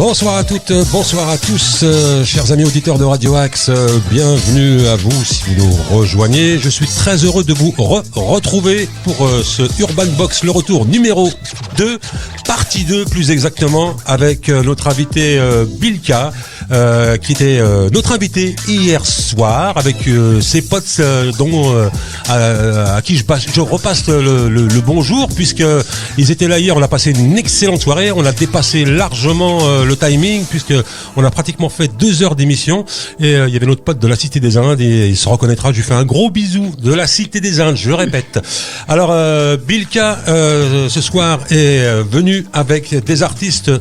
Bonsoir à toutes, bonsoir à tous, chers amis auditeurs de Radio Axe, bienvenue à vous si vous nous rejoignez. Je suis très heureux de vous retrouver pour ce Urban Box, le retour numéro 2, partie 2 plus exactement, avec notre invité Bilka, qui était notre invité hier soir, avec ses potes à qui je repasse le bonjour, puisqu'ils étaient là hier, on a passé une excellente soirée, on a dépassé largement le timing, puisque on a pratiquement fait 2 heures d'émission, et il y avait notre pote de la Cité des Indes, et il se reconnaîtra, je lui fais un gros bisou de la Cité des Indes, je le répète. Alors Bilka ce soir est venu avec des artistes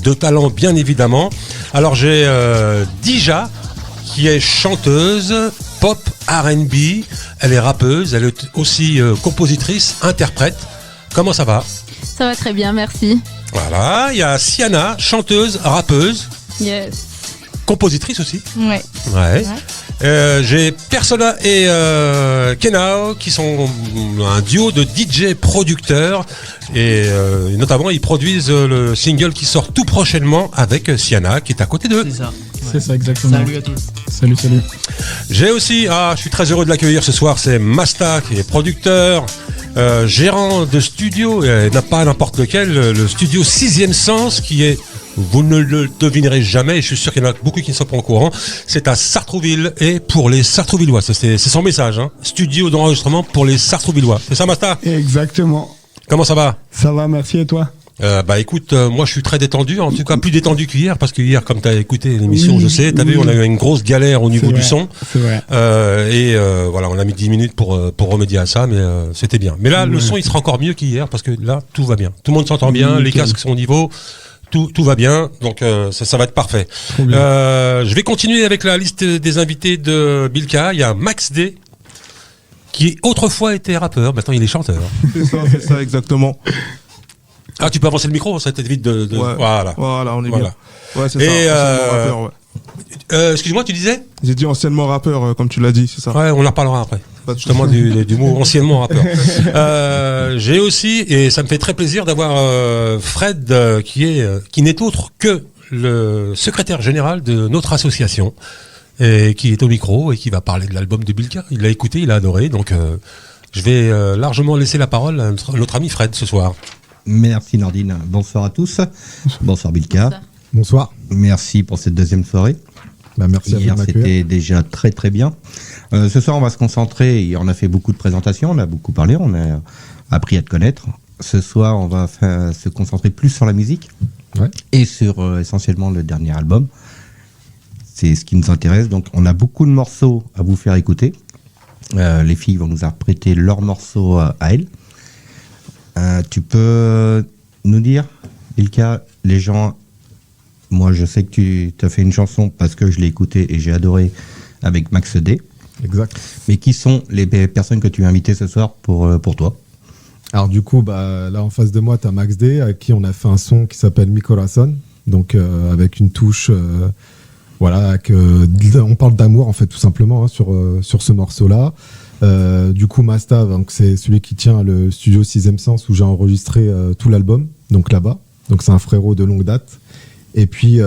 de talent, bien évidemment. Alors j'ai Dija, qui est chanteuse pop R&B, elle est rappeuse, elle est aussi compositrice, interprète. Comment ça va ? Ça va très bien, merci. Voilà, il y a Siana, chanteuse, rappeuse. Yes. Compositrice aussi. Ouais. J'ai Persona et Kenao, qui sont un duo de DJ producteurs, et notamment ils produisent le single qui sort tout prochainement avec Siana, qui est à côté d'eux. C'est ça. Ouais. C'est ça, exactement. Salut à tous. Salut. J'ai aussi, je suis très heureux de l'accueillir ce soir, c'est Masta, qui est producteur, gérant de studio, et n'a pas n'importe lequel, le studio 6e Sens, qui est, vous ne le devinerez jamais, et je suis sûr qu'il y en a beaucoup qui ne sont pas au courant, c'est à Sartrouville, et pour les Sartrouvillois, c'est son message, hein. Studio d'enregistrement pour les Sartrouvillois. C'est ça, Masta ? Exactement. Comment ça va ? Ça va, merci, et toi ? Écoute, moi je suis très détendu, en tout cas plus détendu qu'hier, parce que hier, comme tu as écouté l'émission, oui, je sais, t'as vu, on a eu une grosse galère au niveau du son. C'est vrai. Voilà, on a mis 10 minutes pour remédier à ça, mais c'était bien. Mais là, le son, il sera encore mieux qu'hier, parce que là, tout va bien. Tout le monde s'entend bien, les casques sont au niveau, tout va bien, donc ça va être parfait. Je vais continuer avec la liste des invités de Bilka. Il y a Max D, qui autrefois était rappeur, maintenant il est chanteur. C'est ça, exactement. Ah, tu peux avancer le micro, ça t'évite de... Ouais. Voilà, on est voilà. bien. Ouais, c'est Et ça, anciennement rappeur, ouais. Excuse-moi, tu disais ? J'ai dit anciennement rappeur, comme tu l'as dit, c'est ça. Ouais, on en reparlera après. Pas de Justement du mot anciennement rappeur. J'ai aussi, et ça me fait très plaisir d'avoir Fred, qui n'est autre que le secrétaire général de notre association, et qui est au micro et qui va parler de l'album de Bilka. Il l'a écouté, il a adoré, donc je vais largement laisser la parole à notre ami Fred ce soir. Merci Nordine, bonsoir à tous. Bonsoir Bilka. Bonsoir. Merci pour cette deuxième soirée. Merci Hier, à vous de m'accueillir. c'était déjà très très bien. Ce soir, on va se concentrer, et on a fait beaucoup de présentations, on a beaucoup parlé, on a appris à te connaître. Ce soir, on va se concentrer plus sur la musique, et sur essentiellement le dernier album. C'est ce qui nous intéresse, donc on a beaucoup de morceaux à vous faire écouter. Les filles vont nous interpréter leurs morceaux à elles. Tu peux nous dire, Bilka, les gens, moi je sais que tu as fait une chanson parce que je l'ai écoutée et j'ai adoré avec Max D. Exact. Mais qui sont les personnes que tu as invitées ce soir pour toi ? Alors du coup, là en face de moi, tu as Max D, avec qui on a fait un son qui s'appelle Mi Corazón, donc avec une touche, on parle d'amour en fait tout simplement, hein, sur ce morceau-là. Du coup, Masta, donc c'est celui qui tient le studio 6e Sens où j'ai enregistré tout l'album, donc là-bas. Donc c'est un frérot de longue date. Et puis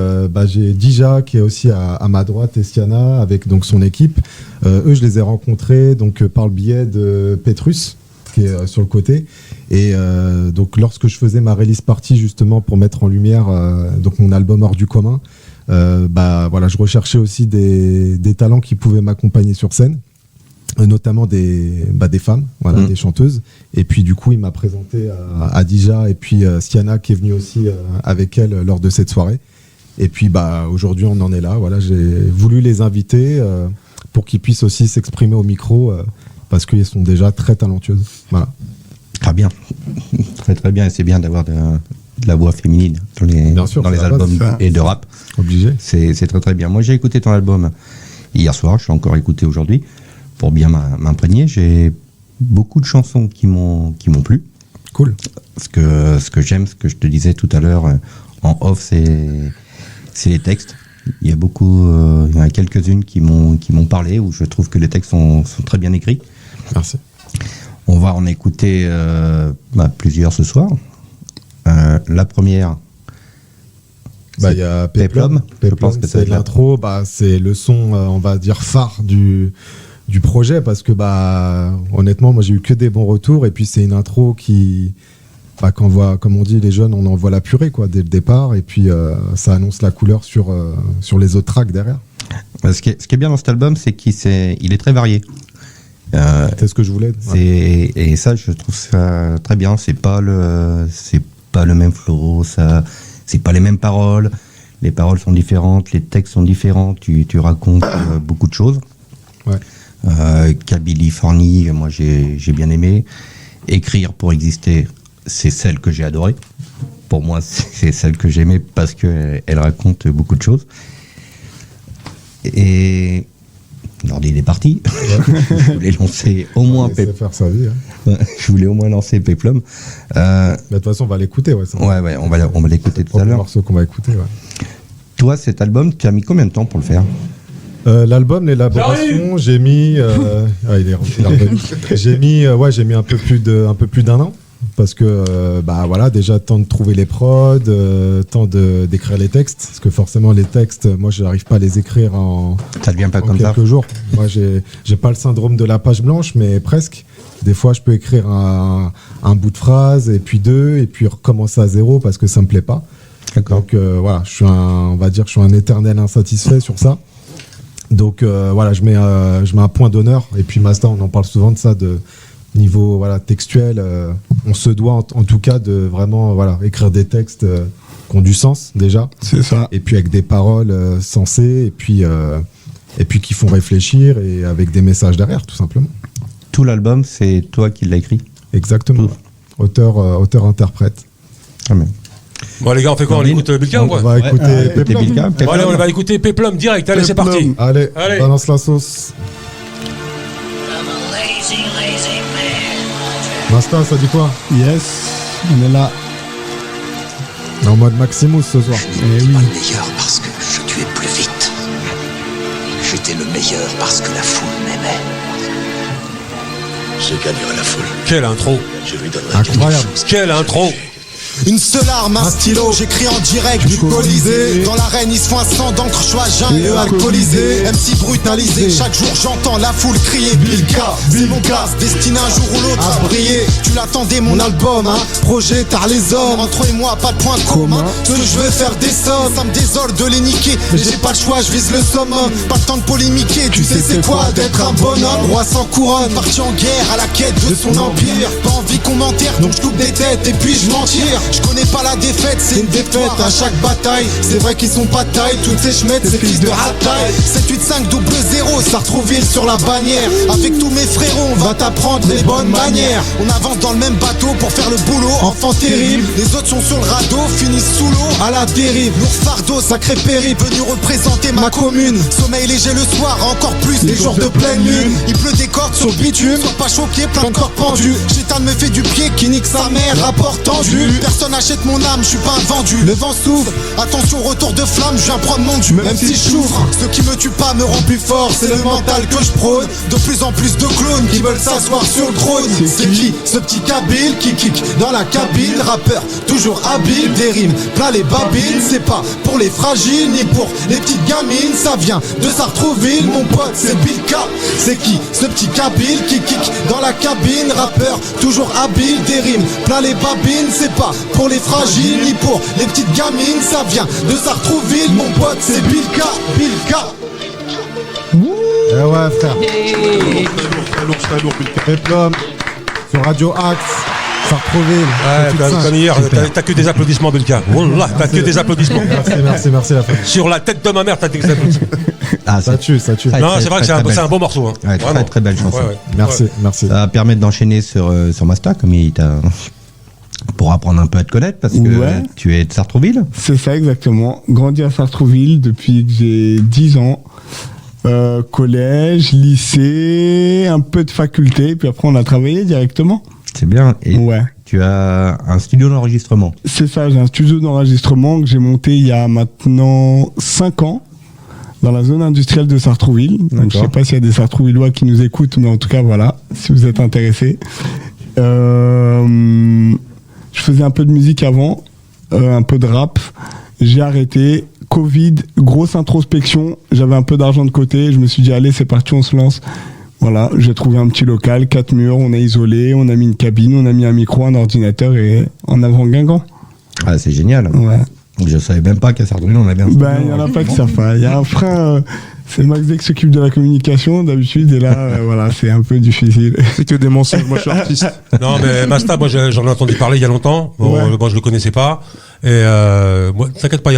j'ai Dija qui est aussi à ma droite, et Siana avec donc son équipe. Eux, je les ai rencontrés donc par le biais de Petrus qui est sur le côté. Et donc lorsque je faisais ma release party justement pour mettre en lumière donc mon album Hors du commun, je recherchais aussi des talents qui pouvaient m'accompagner sur scène. Notamment des femmes, des chanteuses. Et puis du coup, il m'a présenté à Dija et puis Siana qui est venue aussi avec elle lors de cette soirée. Et puis aujourd'hui, on en est là. Voilà, j'ai voulu les inviter pour qu'ils puissent aussi s'exprimer au micro parce qu'ils sont déjà très talentueuses. Voilà. Très bien, très très bien. Et c'est bien d'avoir de la voix féminine dans les albums et de rap. Obligé. C'est très très bien. Moi, j'ai écouté ton album hier soir. Je l'ai encore écouté aujourd'hui. Pour bien m'imprégner, j'ai beaucoup de chansons qui m'ont plu. Cool. Ce que j'aime, ce que je te disais tout à l'heure en off, c'est les textes. Il y en a quelques-unes qui m'ont parlé, où je trouve que les textes sont très bien écrits. Merci. On va en écouter plusieurs ce soir. La première, Il y a Peplum. Je pense que c'est l'intro. C'est le son, on va dire, phare du projet parce que honnêtement, moi j'ai eu que des bons retours et puis c'est une intro qui, quand on voit, comme on dit, les jeunes, on en voit la purée quoi dès le départ et puis ça annonce la couleur sur les autres tracks derrière. Ce qui est bien dans cet album, c'est qu'il est très varié. C'est ce que je voulais. Et ça, je trouve ça très bien. C'est pas le même flow, c'est pas les mêmes paroles. Les paroles sont différentes, les textes sont différents. Tu racontes beaucoup de choses. Ouais. Californie, moi j'ai bien aimé. Écrire pour exister, c'est celle que j'ai adorée. Pour moi, c'est celle que j'aimais parce qu'elle raconte beaucoup de choses. Et Nordi, il est parti. Ouais. Je voulais lancer au moins faire sa vie. Hein. Je voulais au moins lancer Peplum. De toute façon, on va l'écouter. Ouais, on va l'écouter tout à l'heure. Le morceau qu'on va écouter. Ouais. Toi, cet album, tu as mis combien de temps pour le faire? L'album, l'élaboration, j'ai mis. Il est revenu. J'ai mis un peu plus d'un an. Parce que déjà temps de trouver les prods, temps d'écrire les textes, parce que forcément les textes, moi je n'arrive pas à les écrire ça devient pas en comme quelques ça. jours. Moi j'ai pas le syndrome de la page blanche, mais presque. Des fois je peux écrire un bout de phrase et puis deux et puis recommencer à zéro parce que ça me plaît pas. D'accord. Donc je suis un éternel insatisfait sur ça. Donc je mets un point d'honneur et puis Masta, on en parle souvent de ça de niveau textuel, on se doit en tout cas de vraiment écrire des textes qui ont du sens déjà. C'est ça. Et puis avec des paroles sensées et puis qui font réfléchir et avec des messages derrière tout simplement. Tout l'album, c'est toi qui l'as écrit? Exactement. Auteur-interprète. Ah, mais... Bon les gars, on fait quoi? On écoute Bilka ou quoi? On va écouter Peplum. Allez, on va écouter Peplum direct. Allez, c'est parti. Allez, balance la sauce. Masta, ça dit quoi? Yes, on est là. En mode Maximus ce soir. J'étais pas le meilleur parce que je tuais plus vite. J'étais le meilleur parce que la foule m'aimait. Je gagnerai la foule. Quelle intro! Je lui donnerai incroyable. Quelle intro! Une seule arme, un stylo, j'écris en direct du Colisée. Dans l'arène, ils se font un sang d'encre, je suis à jeun et alcoolisé. MC brutalisé, chaque jour j'entends la foule crier Bilka, c'est mon casse, destiné un jour ou l'autre à briller. Tu l'attendais mon album, hein, projet tard les hommes. Entre toi et moi, pas de point commun. Ce que je veux faire des sommes, ça me désole de les niquer. Mais j'ai pas le choix, je vise le summum. Pas le temps de polémiquer, tu sais c'est quoi d'être un bonhomme. Roi sans couronne, parti en guerre à la quête de son empire. Pas envie qu'on m'enterre, donc je coupe des têtes et puis je m'en tire. Je connais pas la défaite, c'est une défaite à chaque bataille. C'est vrai qu'ils sont pas taille, toutes ces chmettes, ces fils de rataille. 785-00, Sartrouville sur la bannière. Avec tous mes frérots, on va t'apprendre les bonnes manières. On avance dans le même bateau pour faire le boulot, enfant terrible. Les autres sont sur le radeau, finissent sous l'eau, à la dérive. Lourd fardeau, sacré périple, venu représenter ma commune. Sommeil léger le soir, encore plus les jours de pleine lune. Il pleut des cordes sur le bitume, sois pas choqué, plein de corps pendus. Chétan me fait du pied qui nique sa mère, rapport tendu. Personne achète mon âme, je suis pas un vendu. Le vent souffle, attention retour de flamme, je viens prendre mon dû, même si je souffre. Ce qui me tue pas me rend plus fort, c'est le mental que je prône. De plus en plus de clones qui veulent s'asseoir sur le trône. C'est qui ce petit Kabyle qui kick dans la cabine? Rappeur toujours habile, des rimes plein les babines. C'est pas pour les fragiles ni pour les petites gamines. Ça vient de Sartrouville, mon pote c'est Bilka. C'est qui ce petit Kabyle qui kick dans la cabine? Rappeur toujours habile, des rimes plein les babines. C'est pas pour les fragiles ni pour les petites gamines. Ça vient de Sartrouville, mon pote c'est Bilka. Eh ouais frère. Très lourd, Bilka. Peplum sur Radio Axe, Sartrouville. Comme hier, t'as que des applaudissements Bilka. Wallah, t'as que des applaudissements. Merci la famille. Sur la tête de ma mère, t'as des applaudissements. Ah, Ça tue. Non, c'est vrai que c'est un beau morceau. Hein. Ouais, très très belle chanson. Ouais. Merci. Ça va permettre d'enchaîner sur Masta, comme il t'a... pour apprendre un peu à te connaître, parce que tu es de Sartrouville. C'est ça, exactement. Grandi à Sartrouville depuis que j'ai 10 ans. Collège, lycée, un peu de faculté, puis après on a travaillé directement. C'est bien. Et Ouais. tu as un studio d'enregistrement. C'est ça, j'ai un studio d'enregistrement que j'ai monté il y a maintenant 5 ans dans la zone industrielle de Sartrouville. Donc, je sais pas s'il y a des Sartrouvillois qui nous écoutent, mais en tout cas, voilà, si vous êtes intéressés. Je faisais un peu de musique avant, un peu de rap. J'ai arrêté. Covid, grosse introspection. J'avais un peu d'argent de côté. Je me suis dit, allez, c'est parti, on se lance. Voilà, j'ai trouvé un petit local, 4 murs, on a isolé, on a mis une cabine, on a mis un micro, un ordinateur et en avant Guingamp. Ah, c'est génial. Ouais. Je savais même pas qu'à Sartrouville, on avait un Ben, il y en a pas qui savent pas. Il y a un frein, c'est Max Zé qui s'occupe de la communication d'habitude et là, voilà, c'est un peu difficile. C'est que des mensonges, moi je suis artiste. Non, mais Masta, moi j'en ai entendu parler il y a longtemps. Bon, Ouais. moi je le connaissais pas. Et moi, t'inquiète pas, il y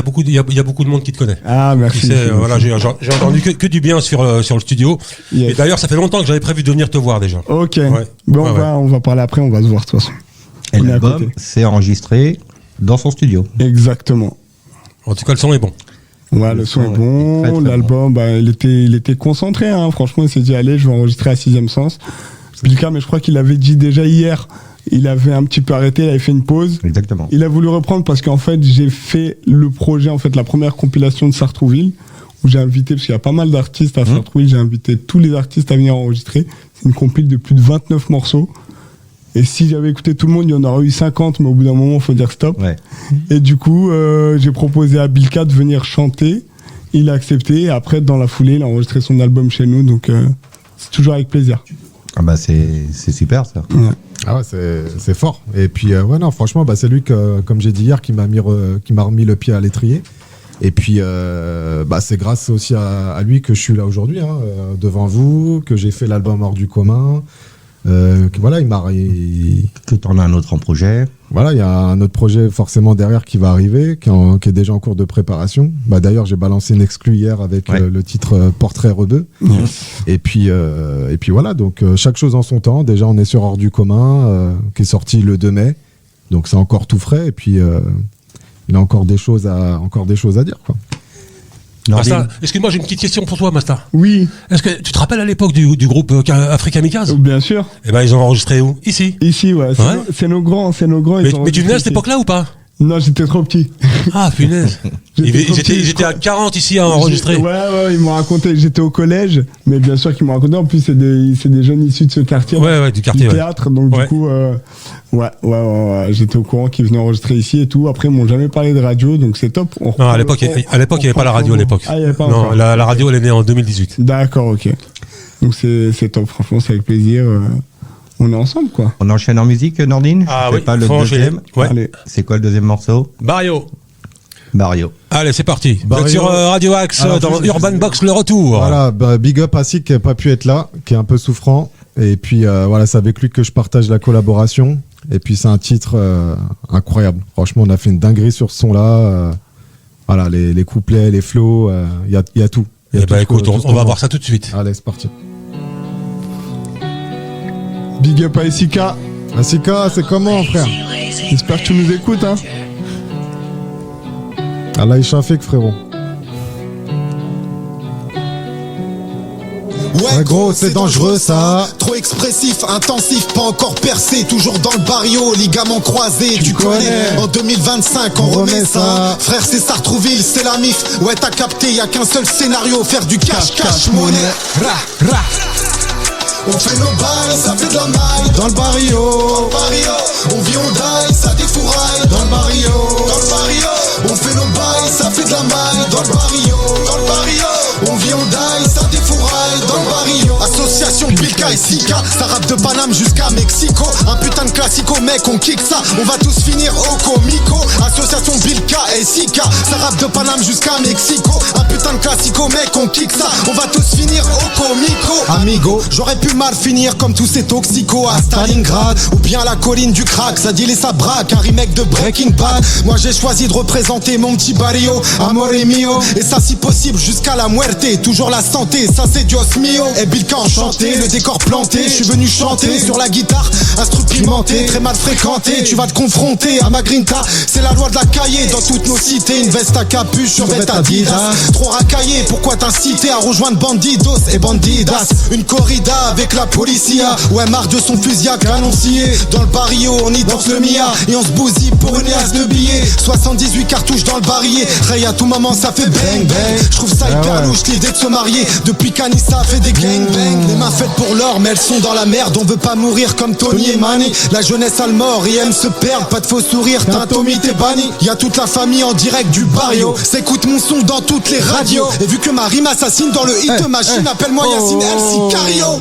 a beaucoup de monde qui te connaît. Ah, merci. Qui sait, voilà, j'ai entendu que du bien sur le studio. Yes. Et d'ailleurs, ça fait longtemps que j'avais prévu de venir te voir déjà. Ok. Ouais. Bon, Ouais, on va parler après, on va se voir de toute façon. Et On est à l'album, côté. c'est enregistré dans son studio. Exactement. En tout cas, le son est bon. Ouais, le son est bon. très, très L'album, bah, il était concentré, hein. Franchement, il s'est dit, allez, je vais enregistrer à 6ème Sens. Bilka, mais je crois qu'il avait dit déjà hier, il avait un petit peu arrêté, il avait fait une pause. Exactement. Il a voulu reprendre parce qu'en fait, j'ai fait le projet, en fait, la première compilation de Sartrouville, où j'ai invité, parce qu'il y a pas mal d'artistes à Sartrouville, j'ai invité tous les artistes à venir enregistrer. C'est une compile de plus de 29 morceaux. Et si j'avais écouté tout le monde, il y en aurait eu 50, mais au bout d'un moment, il faut dire stop. Ouais. Et du coup, j'ai proposé à Bilka de venir chanter. Il a accepté. Et après, dans la foulée, il a enregistré son album chez nous. Donc, c'est toujours avec plaisir. Ah bah c'est super ça. Ouais. Ah ouais, c'est fort. Et puis, ouais, non, franchement, bah, c'est lui, comme j'ai dit hier, qui m'a remis le pied à l'étrier. Et puis, bah, c'est grâce aussi à lui que je suis là aujourd'hui, hein, devant vous, que j'ai fait l'album Hors du commun. Voilà, Que t'en as un autre en projet. Voilà, il y a un autre projet forcément derrière qui va arriver, qui est déjà en cours de préparation. Bah, d'ailleurs, j'ai balancé une exclu hier avec le titre Portrait Rebeu. Et puis voilà, donc chaque chose en son temps. Déjà, on est sur Hors du commun, qui est sorti le 2 mai. Donc c'est encore tout frais. Et puis il a encore des choses à dire, quoi. Masta, excuse-moi, j'ai une petite question pour toi, Masta. Oui. Est-ce que tu te rappelles à l'époque du groupe Africa Kamikaze? Bien sûr. Eh ben, ils ont enregistré où? Ici. Ici, ouais. C'est nos grands. Mais tu venais à cette époque-là ou pas? Non, j'étais trop petit. Ah, punaise. Ils étaient à 40 ici à enregistrer. Ouais, ils m'ont raconté. J'étais au collège, mais bien sûr qu'ils m'ont raconté. En plus, c'est des jeunes issus de ce quartier. Ouais, du quartier. Du théâtre. Donc, du coup, j'étais au courant qu'ils venaient enregistrer ici et tout. Après, ils m'ont jamais parlé de radio, donc c'est top. Non, à l'époque, il n'y avait pas la radio à l'époque. Ah, il n'y avait pas non, encore. la radio, elle est née en 2018. D'accord, ok. Donc, c'est top. Franchement, c'est avec plaisir. On est ensemble, quoi. On enchaîne en musique, Nordine? Ah C'est oui, pas le faut deuxième. Ouais. Allez. C'est quoi le deuxième morceau? Barrio. Allez, c'est parti. Vous Barrio. êtes sur Radio Axe, Alors, dans juste- Urban Box, le retour. Voilà, bah, big up à Sik qui n'a pas pu être là, qui est un peu souffrant. Et puis voilà, c'est avec lui que je partage la collaboration. Et puis c'est un titre incroyable. Franchement, on a fait une dinguerie sur ce son-là. Voilà, les couplets, les flows, il y a tout. Il y a Eh ben, tout écoute, on va voir ça tout de suite. Allez, c'est parti. Big up à Essika. Sika, c'est comment, frère? J'espère que tu nous écoutes, hein. Allah Ishafik, frérot. Ouais gros, c'est dangereux ça. Trop expressif, intensif, pas encore percé. Toujours dans le barrio, ligament croisé. Tu connais, en 2025 on remet ça. Frère, c'est Sartrouville, c'est la MIF. Ouais, t'as capté, y a qu'un seul scénario. Faire du cash monnaie. Ra. On fait nos bails, ça fait de la maille. Dans le barrio, on vit, on die, ça défouraille. Dans le barrio, on fait nos bails, ça fait de la maille. Dans le barrio, on vit, on die, ça défouraille. Dans le barrio, association Bilka et Sika, ça rappe de Paname jusqu'à Mexico. Un putain de classico, mec, on kick ça. On va tous finir au comico. Association Bilka et Sika, ça rappe de Paname jusqu'à Mexico. Un putain de classico, mec, on kick ça. On va tous finir au comico. Amigo, j'aurais pu mal finir comme tous ces toxicos à Stalingrad ou bien à la colline du crack. Ça dit les ça braque, un remake de Breaking Bad. Moi j'ai choisi de représenter mon petit barrio, amore mio. Et ça si possible jusqu'à la muerte. Toujours la santé, ça c'est Dios mio. Et Bilka enchanté, le décor planté. Je suis venu chanter sur la guitare, instrumenté, très mal fréquenté. Tu vas te confronter à ma grinta. C'est la loi de la cahier dans toutes nos cités. Une veste à capuche sur veste Adidas. Trop racaillé, pourquoi t'inciter à rejoindre bandidos et bandidas? Une corrida avec la policia. Ouais, marre de son fusil à canon scié. Dans le barrio, on y danse le Mia. Et on se bousille pour une liasse de billets. 78 cartouches dans le barillet. Ray à tout moment, ça fait bang bang. Je trouve ça hyper louche l'idée de se marier. Depuis qu'Anissa fait des gangbangs. Les mains faites pour l'or mais elles sont dans la merde. On veut pas mourir comme Tony et Manny. La jeunesse a le mort et aime se perdre. Pas de faux sourires, t'as Tommy, t'es banni. Y'a toute la famille en direct du barrio. S'écoute mon son dans toutes les radios. Et vu que ma rime assassine dans le hit machine, appelle-moi Yacine El Sicario.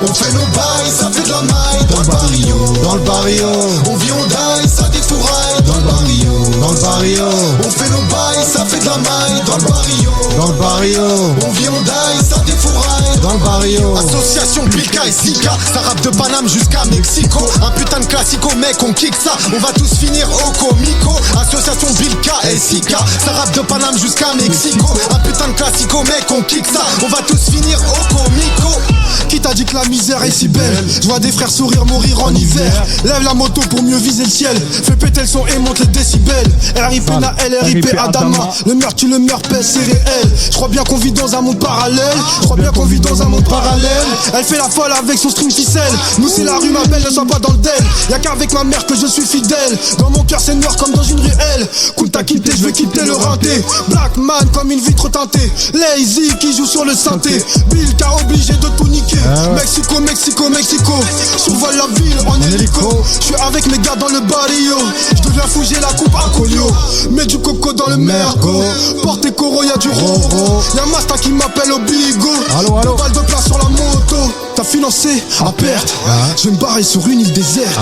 On fait nos bails, ça fait de la maille. Dans le barrio, dans le barrio. On vit, on die, ça défouraille. Dans le barrio, dans le barrio. On fait nos bails, ça fait de la maille. Dans le barrio, dans le barrio. On vit, on die, ça défouraille. Dans le barrio. Association Bilka et Sika. Ça rappe de Paname jusqu'à Mexico. Un putain de classico, mec, on kick ça. On va tous finir au comico. Association Bilka et Sika. Ça rappe de Paname jusqu'à Mexico. Un putain de classico, mec, on kick ça. On va tous finir au comico. Qui t'a dit que la misère est si belle? Je vois des frères sourire, mourir en hiver. Lève la moto pour mieux viser le ciel. Fais péter le son et monte les décibels. RIP Naël, RIP Adama. Le meurtre tu le meurs, pèse, c'est réel. Je crois bien qu'on vit dans un monde parallèle. Je crois bien qu'on vit dans un monde parallèle. Elle fait la folle avec son string ficelle. Nous c'est la rue ma belle, ne sois pas dans le del. Y'a qu'avec ma mère que je suis fidèle. Dans mon cœur c'est noir comme dans une ruelle. Cool t'as quitté, je vais quitter le rinté. Black man comme une vitre teintée. Lazy qui joue sur le synthé. Bill qui a obligé de tout niquer. Mexico, Mexico, Mexico. Survole la ville en hélico. Je suis avec mes gars dans le barrio. Je deviens fou, j'ai la coupe à Colio. Mets du coco dans le mergo. Porte coro, y'a du roro. Y'a Masta qui m'appelle au bigo. Allo. Balle de place sur la moto. T'as financé à perte. Je vais me barrer sur une île déserte.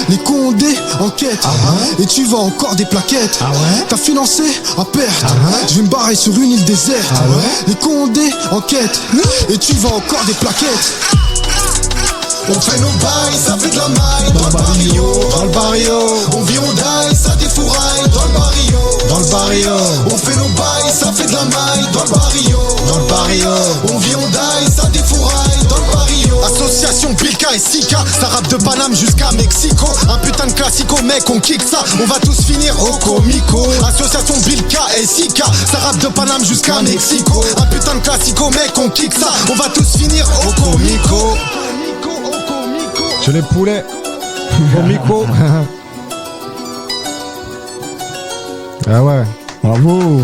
Les condés en quête. Et tu vas encore des plaquettes. T'as financé à perte. Je vais me barrer sur une île déserte. Les condés en quête. Et tu vas encore des plaquettes. On fait nos bails, ça fait de la maille. Dans le barrio, dans le barrio. On vit, on die, ça défouraille. Dans le barrio, dans le barrio. On fait nos bails, ça fait de la maille. Dans le barrio, dans le barrio. On vit, on die, ça défouraille. Dans le barrio. Association Bilka et Sika. Ça rappe de Paname jusqu'à Mexico. Un putain de classico, mec, on kick ça. On va tous finir au comico. Association Bilka et Sika. Ça rappe de Paname jusqu'à Mexico. Un putain de classico, mec, on kick ça. On va tous finir au comico. Chez les poulets. Au micro. Ah ouais. Bravo.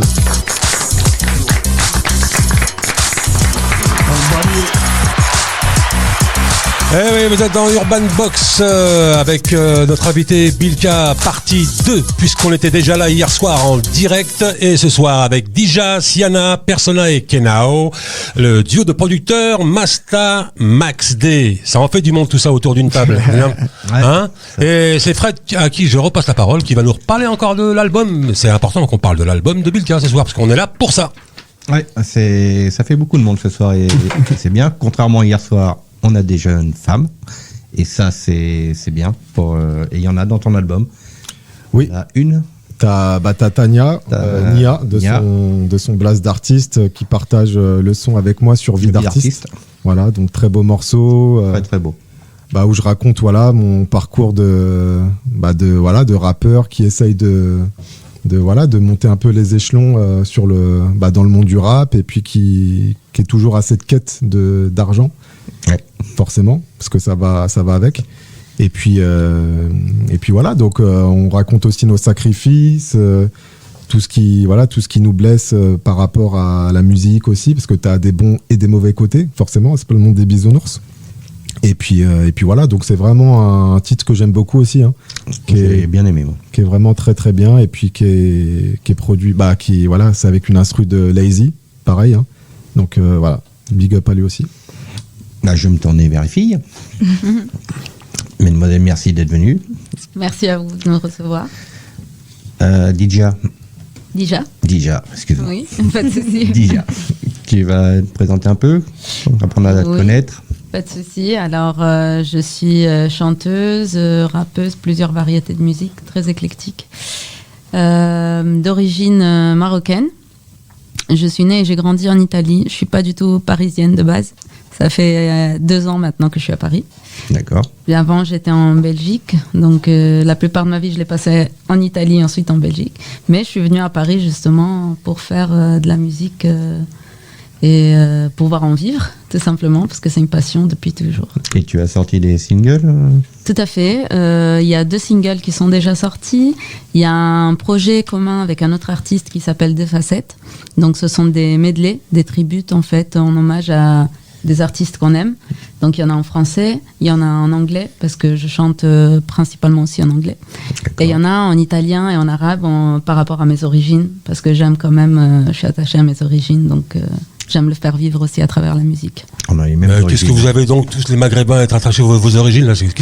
Eh oui, vous êtes dans Urban Box avec notre invité Bilka, partie 2, puisqu'on était déjà là hier soir en direct, et ce soir avec Dija, Siana, Persona et Kenao, le duo de producteurs Masta, Max D. Ça en fait du monde tout ça autour d'une table. Hein, et c'est Fred à qui je repasse la parole, qui va nous reparler encore de l'album. C'est important qu'on parle de l'album de Bilka ce soir, parce qu'on est là pour ça. Ouais, ça fait beaucoup de monde ce soir, et c'est bien. Contrairement à hier soir, on a des jeunes femmes, et ça c'est bien. Et il y en a dans ton album. Oui. Là, une. T'as Tania, Nia, de son blast d'artiste, qui partage le son avec moi sur Vie d'artiste. Voilà, donc très beau morceau. Très beau. Où je raconte mon parcours de rappeur qui essaye de monter un peu les échelons dans le monde du rap, et puis qui est toujours à cette quête d'argent. Ouais. Forcément, parce que ça va avec. Et puis voilà, donc on raconte aussi nos sacrifices, tout ce qui nous blesse par rapport à la musique aussi, parce que tu as des bons et des mauvais côtés, forcément, c'est pas le monde des bisounours. Et puis voilà, donc c'est vraiment un titre que j'aime beaucoup aussi, hein, j'ai bien aimé, moi. Qui est vraiment très très bien, et puis qui est produit, c'est avec une instru de Lazy, pareil, hein. Donc voilà, big up à lui aussi. Je vais me tourner vers les filles. Mesdemoiselles, merci d'être venues. Merci à vous de nous recevoir. Dija, excuse-moi. Oui, pas de souci. Dija, tu vas te présenter un peu, apprendre à te connaître. Pas de souci. Alors, je suis chanteuse, rappeuse, plusieurs variétés de musique, très éclectique, d'origine marocaine. Je suis née et j'ai grandi en Italie. Je suis pas du tout parisienne de base. Ça fait 2 ans maintenant que je suis à Paris. D'accord. Puis avant, j'étais en Belgique. Donc, la plupart de ma vie, je l'ai passée en Italie, ensuite en Belgique. Mais je suis venue à Paris justement pour faire de la musique et pouvoir en vivre, tout simplement, parce que c'est une passion depuis toujours. Et tu as sorti des singles Tout à fait. Il y a 2 singles qui sont déjà sortis. Il y a un projet commun avec un autre artiste qui s'appelle Deux Facettes. Donc, ce sont des medleys, des tributes, en fait, en hommage à des artistes qu'on aime. Donc, il y en a en français, il y en a en anglais, parce que je chante principalement aussi en anglais. Et il y en a en italien et en arabe par rapport à mes origines, parce que j'aime quand même, je suis attachée à mes origines, donc j'aime le faire vivre aussi à travers la musique. On a les mêmes origines. Qu'est-ce que vous avez donc tous les Maghrébins à être attachés à vos origines là? Vous êtes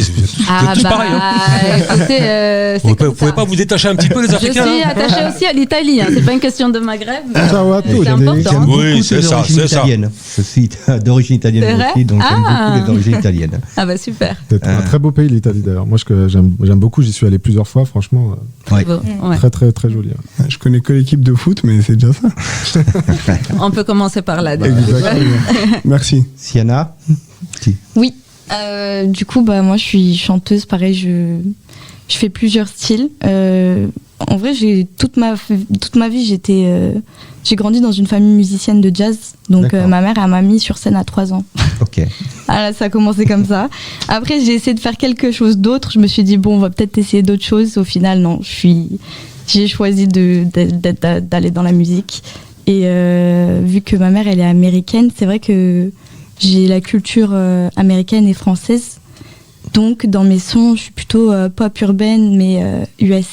tous pareils, hein. Écoutez, Vous pouvez pas vous détacher un petit peu les Africains? Je suis attachée aussi à l'Italie, hein. C'est pas une question de Maghreb. Ciao à tous, C'est important. Oui, c'est ça, c'est ça. Je suis d'origine italienne aussi, donc j'aime beaucoup les origines italiennes. Ah bah super. C'est un très beau pays, l'Italie d'ailleurs. Moi, j'aime beaucoup, j'y suis allé plusieurs fois, franchement. Ouais. Ouais. Très, très, très joli. Ouais. Je connais que l'équipe de foot, mais c'est déjà ça. On peut commencer par là. Exactement. Merci. Sienna Oui. Du coup, moi, je suis chanteuse. Pareil, je fais plusieurs styles. En vrai, toute ma vie, j'ai grandi dans une famille musicienne de jazz. Donc, ma mère, elle m'a mis sur scène à 3 ans. Ok. Alors, ça a commencé comme ça. Après, j'ai essayé de faire quelque chose d'autre. Je me suis dit, bon, on va peut-être essayer d'autres choses. Au final, non. J'ai choisi d'aller dans la musique. Et vu que ma mère, elle est américaine, c'est vrai que j'ai la culture américaine et française. Donc, dans mes sons, je suis plutôt pop urbaine, mais US.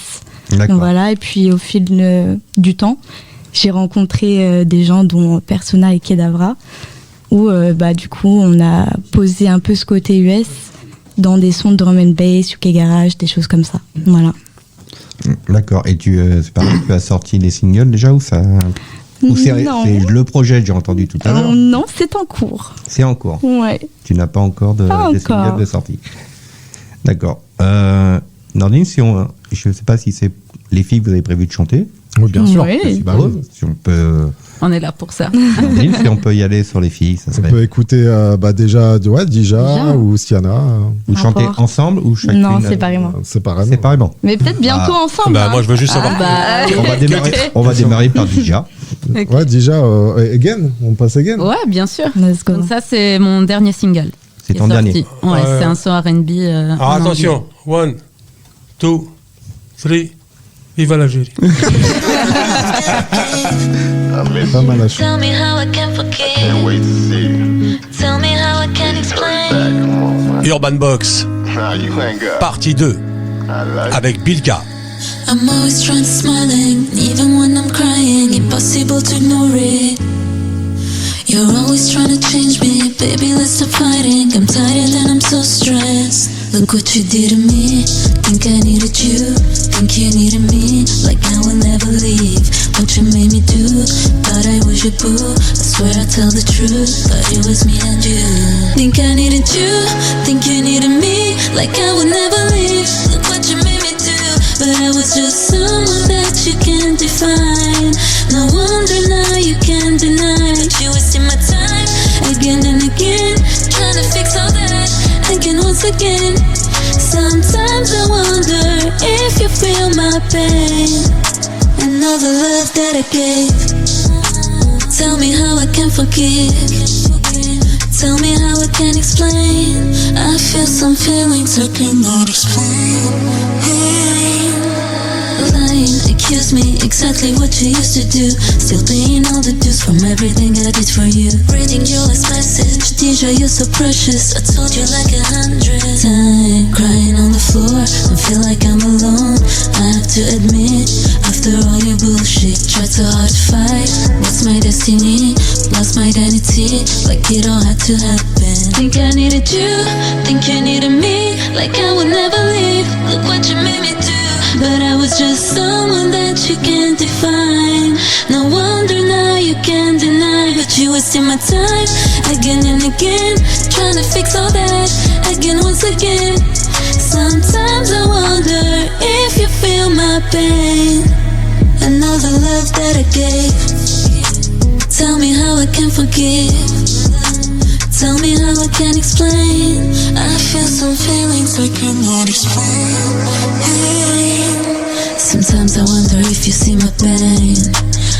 Donc, voilà. Et puis, au fil du temps, j'ai rencontré des gens dont Persona et Kedavra, où du coup, on a posé un peu ce côté US dans des sons de drum and bass, UK garage, des choses comme ça. Voilà. D'accord. Et tu as sorti des singles déjà ou ça? Ou c'est le projet, j'ai entendu tout à l'heure? Non, c'est en cours. C'est en cours. Ouais. Tu n'as pas encore des singles de sortie. D'accord. Nordine, je ne sais pas si c'est les filles que vous avez prévu de chanter. Oui, bien sûr. Oui. Si on peut. On est là pour ça. Nordine, si on peut y aller sur les filles, ça serait. On peut écouter déjà Dija ou Sienna. Vous chantez ensemble ou chacune? Non, séparément. Séparément. Mais peut-être bientôt ensemble. Moi, je veux juste savoir. On va démarrer par Dija. Okay. Ouais, Dija, Again. On passe Again. Ouais, bien sûr. Let's go. Donc ça, c'est mon dernier single. C'est ton dernier. Ouais, c'est un son R&B. Alors attention, 1, 2, 3, vive l'Algérie. Pas mal à chaud. Tell me how I can forgive. Tell me how I can explain. Urban Box, partie 2, avec Bilka. I'm always trying to smiling, even when I'm crying, impossible to ignore it. You're always trying to change me, baby, let's stop fighting. I'm tired and I'm so stressed. Look what you did to me. Think I needed you, think you needed me. Like I will never leave. What you made me do, thought I was your boo. I swear I tell the truth, but it was me and you. Think I needed you, think you needed me. Like I would never leave. Look what you made me do, but I was just someone that you can't define. No wonder now you can't deny that you wasting my time again and again, trying to fix all that again once again. Sometimes I wonder if you feel my pain and all the love that I gave. Tell me how I can forgive. Tell me how I can explain. I feel some feelings I cannot explain. Lying, accuse me exactly what you used to do. Still paying all the dues from everything I did for you. Reading your last message, Deja, you're so precious. I told you like 100 times. Crying on the floor, I feel like I'm alone. I have to admit, after all your bullshit, tried so hard to fight. What's my destiny? Lost my identity, like it all had to happen. Think I needed you, think you needed me. Like I would never leave. Look what you made me do. But I was just someone that you can't define. No wonder now you can't deny. But you wasting my time again and again, trying to fix all that again once again. Sometimes I wonder if you feel my pain and all the love that I gave. Tell me how I can forgive. Tell me how I can explain. I feel some feelings I cannot explain. Sometimes I wonder if you see my pain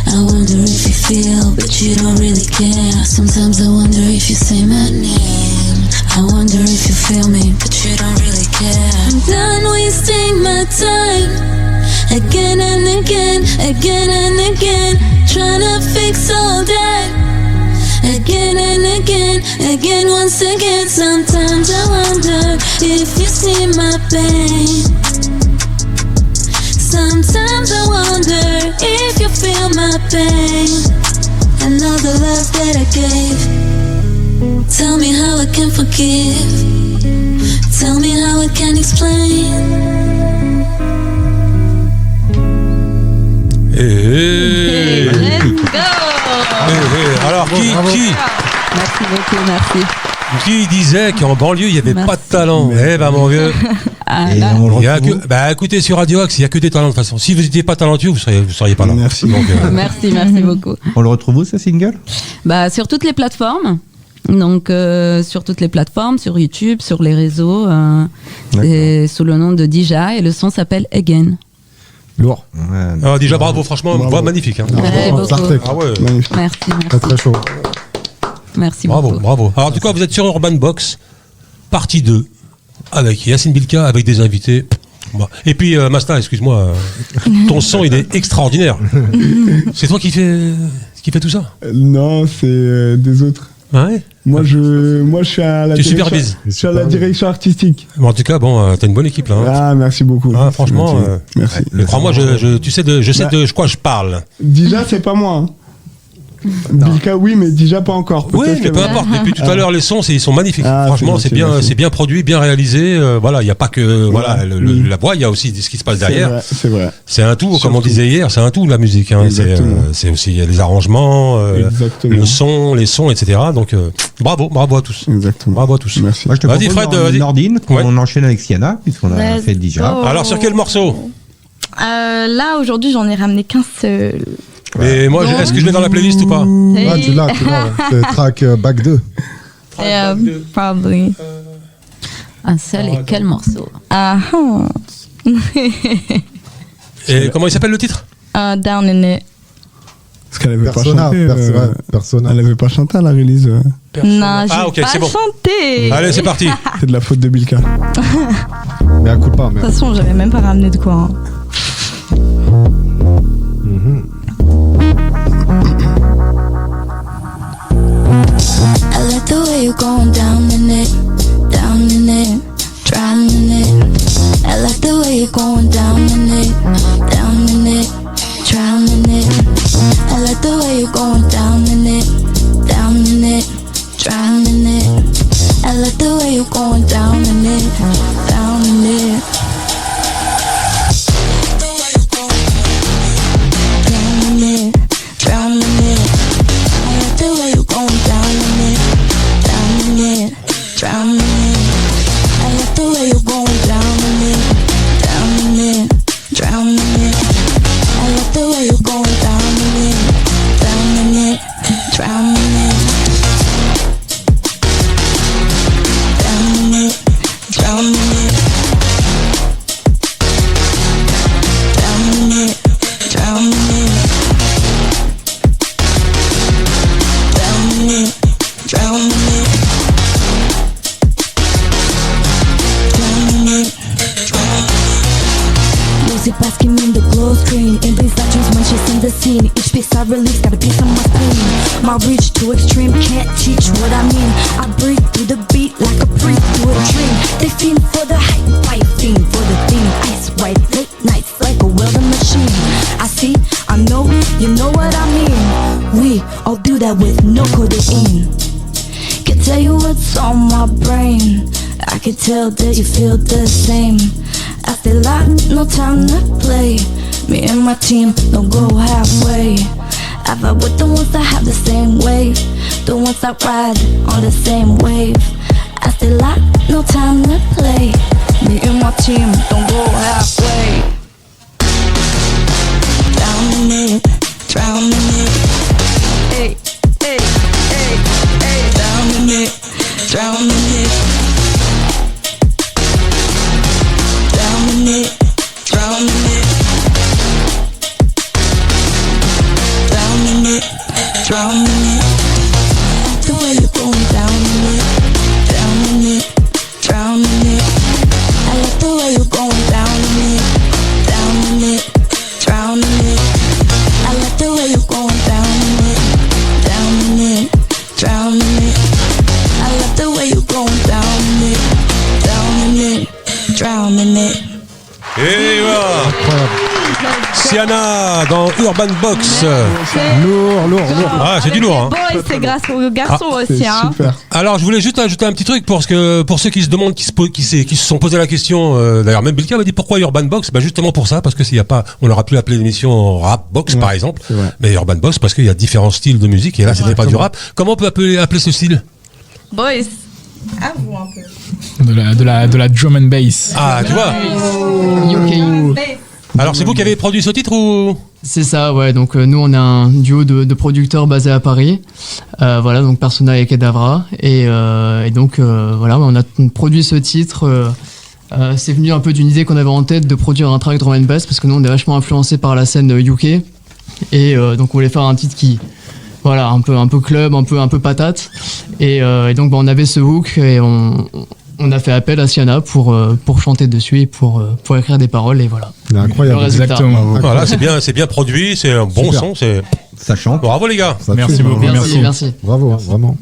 I wonder if you feel, but you don't really care. Sometimes I wonder if you say my name. I wonder if you feel me, but you don't really care. I'm done wasting my time again and again, again and again, trying to fix all that. Again and again, again, once again. Sometimes I wonder if you see my pain. Sometimes I wonder if you feel my pain and all the love that I gave. Tell me how I can forgive. Tell me how I can explain. Let's go. Alors, qui Merci beaucoup, merci. Qui disait qu'en banlieue, il n'y avait pas de talent? Eh ben, mon vieux. Écoutez, sur Radio Axe, il n'y a que des talents de toute façon. Si vous n'étiez pas talentueux, vous seriez pas là. Merci. Donc, Merci beaucoup. On le retrouve où, ce single? Sur toutes les plateformes. Donc, sur toutes les plateformes, sur YouTube, sur les réseaux, et sous le nom de Dija, et le son s'appelle Again. Lourd. Alors, déjà, bravo, franchement, voix magnifique. Hein. Ah ouais. Merci. Très très chaud. Merci bravo, beaucoup. Bravo. Alors, en tout cas, vous êtes sur Urban Box, partie 2, avec Yacine Bilka, avec des invités. Et puis, Masta, excuse-moi, ton son, il est extraordinaire. C'est toi qui fais tout ça? Non, c'est des autres. Ouais. Moi, je suis à la direction artistique. En tout cas, t'as une bonne équipe là. Hein. Ah, merci beaucoup. Ah, franchement, merci. Crois-moi, tu sais de quoi je parle. Déjà, c'est pas moi. Hein. Bilka, oui, mais déjà pas encore. Oui, mais peu importe. Depuis tout à l'heure, les sons, ils sont magnifiques. Franchement, c'est bien produit, bien réalisé. Voilà, il n'y a pas que la voix, il y a aussi ce qui se passe derrière. C'est vrai. C'est un tout, comme on disait hier, c'est un tout la musique. Hein. C'est aussi les arrangements, le son, les sons, etc. Donc bravo à tous. Exactement. Bravo à tous. Merci. Moi, je te propose Nordine, on enchaîne avec Sienna, puisqu'on a fait déjà. Alors sur quel morceau? Là, aujourd'hui, j'en ai ramené qu'un seul. Mais moi, est-ce que je l'ai dans la playlist ou pas? Ah, tu l'as. C'est track Back 2. Probably. Un seul et quel morceau? Et comment il s'appelle le titre? Down in It. Parce qu'elle avait Persona, pas chanté. Persona. Elle avait pas chanté à la release. Non, j'ai ok, pas c'est bon. chanté. Allez, c'est parti. C'est de la faute de Bilka. Mais à coup pas. De toute façon, j'avais même pas ramené de quoi. Hein. I like the way you're going down in it, drowning in it. I like the way you're going down in it, drowning in it. I like the way you're going down in it, drowning in it. I like the way you're going down in it, down in it. Drowning in, I like the way you're going down in it, drowning in, drowning in. I like the way you're going down in it, drowning in, drowning in. Drowning in, drowning in. Drowning in, drowning in. Drowning in, drowning in. Music basking in the glow screen. In these legends when she's in the scene. Each piece I release got a piece of my spleen. My reach too extreme, can't teach what I mean. I breathe through the beat like a priest through a dream. They fiend for the hype, fight fiend for the theme. Ice white, late nights like a welding machine. I see, I know, you know what I mean. We all do that with no codeine. Can tell you what's on my brain. I can tell that you feel the same. I feel like no time to play. Me and my team don't go halfway. I vibe with the ones that have the same wave, the ones that ride on the same wave. I feel like no time to play. Me and my team don't go halfway. Drowning in it, drowning in it. Hey, hey, hey, hey. Drowning in it, drowning in it. Drowning it, drowning it. The way you're going down in it, down in it, drown in it. I like the way you're going down in it, down in it, drown in it. I like the way you're going down in it, down in it, drown in it. I like the way you're going down in it, down in it, drown in it. Et voilà. Siana dans Urban Box. Lourd. Ah, c'est du lourd. Hein. Bon, et c'est grâce aux garçons aussi. Hein. Alors, je voulais juste ajouter un petit truc pour ceux qui se demandent, qui se sont posé la question. D'ailleurs, même Bilka m'a dit pourquoi Urban Box. Bah justement pour ça, parce que s'il y a pas, on aurait pu appeler l'émission Rap Box par exemple, mais Urban Box parce qu'il y a différents styles de musique et là, c'était pas du rap. Comment on peut appeler ce style? Boys. À vous un peu. De la drum and bass. Ah, tu vois. Alors c'est vous qui avez produit ce titre ou? C'est ça, ouais. Donc nous on est un duo de producteurs basés à Paris. Voilà, donc Persona et Kedavra. Et donc voilà, on a produit ce titre. C'est venu un peu d'une idée qu'on avait en tête de produire un track drum and bass parce que nous on est vachement influencé par la scène UK. Et donc on voulait faire un titre qui, voilà, un peu club, un peu patate. Et donc on avait ce hook et on a fait appel à Siana pour chanter dessus et pour écrire des paroles et voilà. C'est incroyable. Exactement. Voilà, c'est bien produit, c'est un bon son, ça chante. Bravo les gars. Merci beaucoup. Merci. Bravo, hein, vraiment.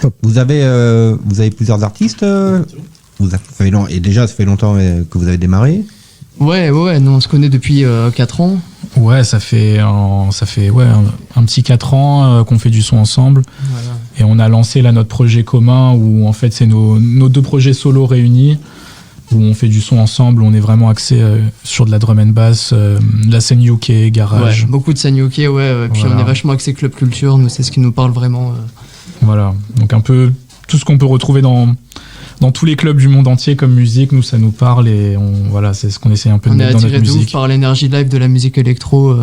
Top. Vous avez plusieurs artistes. Et déjà, ça fait longtemps que vous avez démarré. Ouais, nous on se connaît depuis 4 ans. Ouais, ça fait un petit 4 ans qu'on fait du son ensemble. Voilà. Et on a lancé là notre projet commun où en fait c'est nos deux projets solo réunis où on fait du son ensemble, on est vraiment axé sur de la drum and bass, la scène UK, garage. Ouais, beaucoup de scène UK, ouais. Puis voilà. On est vachement axé club culture, nous c'est ce qui nous parle vraiment. Voilà, donc un peu tout ce qu'on peut retrouver dans tous les clubs du monde entier comme musique, nous ça nous parle et voilà, c'est ce qu'on essaie un peu de mettre dans notre musique. On est attiré par l'énergie live de la musique électro,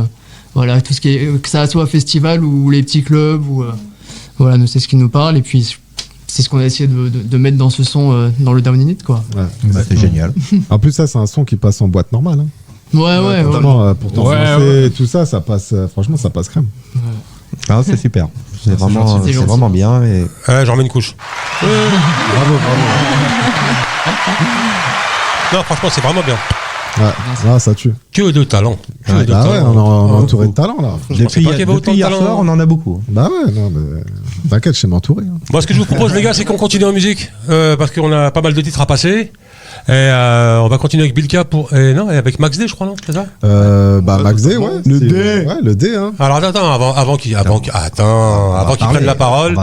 voilà, tout ce qui est, que ça soit festival ou les petits clubs, ou voilà, nous c'est ce qui nous parle et puis c'est ce qu'on a essayé de mettre dans ce son, dans le Down In It, quoi. Ouais, c'est génial. En plus ça c'est un son qui passe en boîte normale. Hein. Ouais. Pour t'enfoncer et tout ça, ça passe, franchement ça passe crème. Ouais. Ah, c'est super. C'est vraiment bien. Et... Ouais, j'en remets une couche. Bravo. Non, franchement, c'est vraiment bien. Ouais, ça tue. Que de talent. On est entouré de talent là. Depuis hier soir, on en a beaucoup. Bah ouais, non, mais t'inquiète, je sais m'entourer. Hein. Moi, ce que je vous propose, les gars, c'est qu'on continue en musique. Parce qu'on a pas mal de titres à passer. Et on va continuer avec Bilka avec Max D, je crois, non? C'est ça? Max D, ouais. Le D. Ouais, le D, hein. Alors, attends, avant qu'il prenne la parole,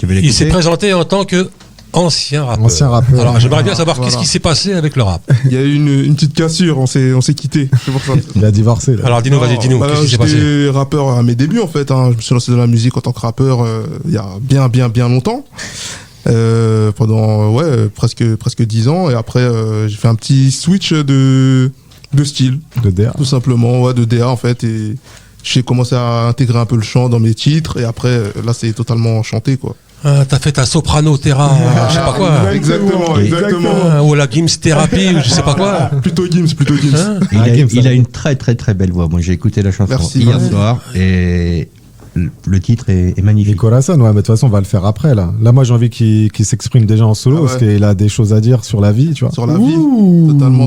il s'est présenté en tant que ancien rappeur. Alors, j'aimerais bien savoir qu'est-ce qui s'est passé avec le rap. Il y a eu une petite cassure, on s'est quitté. C'est pour ça. Il a divorcé. Là. Alors, dis-nous, qu'est-ce qui s'est passé? J'étais rappeur à mes débuts, en fait. Je me suis lancé dans la musique en tant que rappeur il y a bien longtemps. Pendant presque 10 ans, et après j'ai fait un petit switch de style, de DA, tout simplement, de DA en fait, et j'ai commencé à intégrer un peu le chant dans mes titres, et après là c'est totalement chanté, quoi. T'as fait ta soprano terra, je sais pas quoi. Exactement. Ou la Gims thérapie, ou je sais pas quoi. Plutôt Gims. Il a une très très très belle voix. Moi j'ai écouté la chanson hier soir et le titre est magnifique. Nicolas Hassan, ouais, mais de toute façon, on va le faire après, là. Là, moi, j'ai envie qu'il s'exprime déjà en solo, parce qu'il a des choses à dire sur la vie, tu vois. Sur la vie,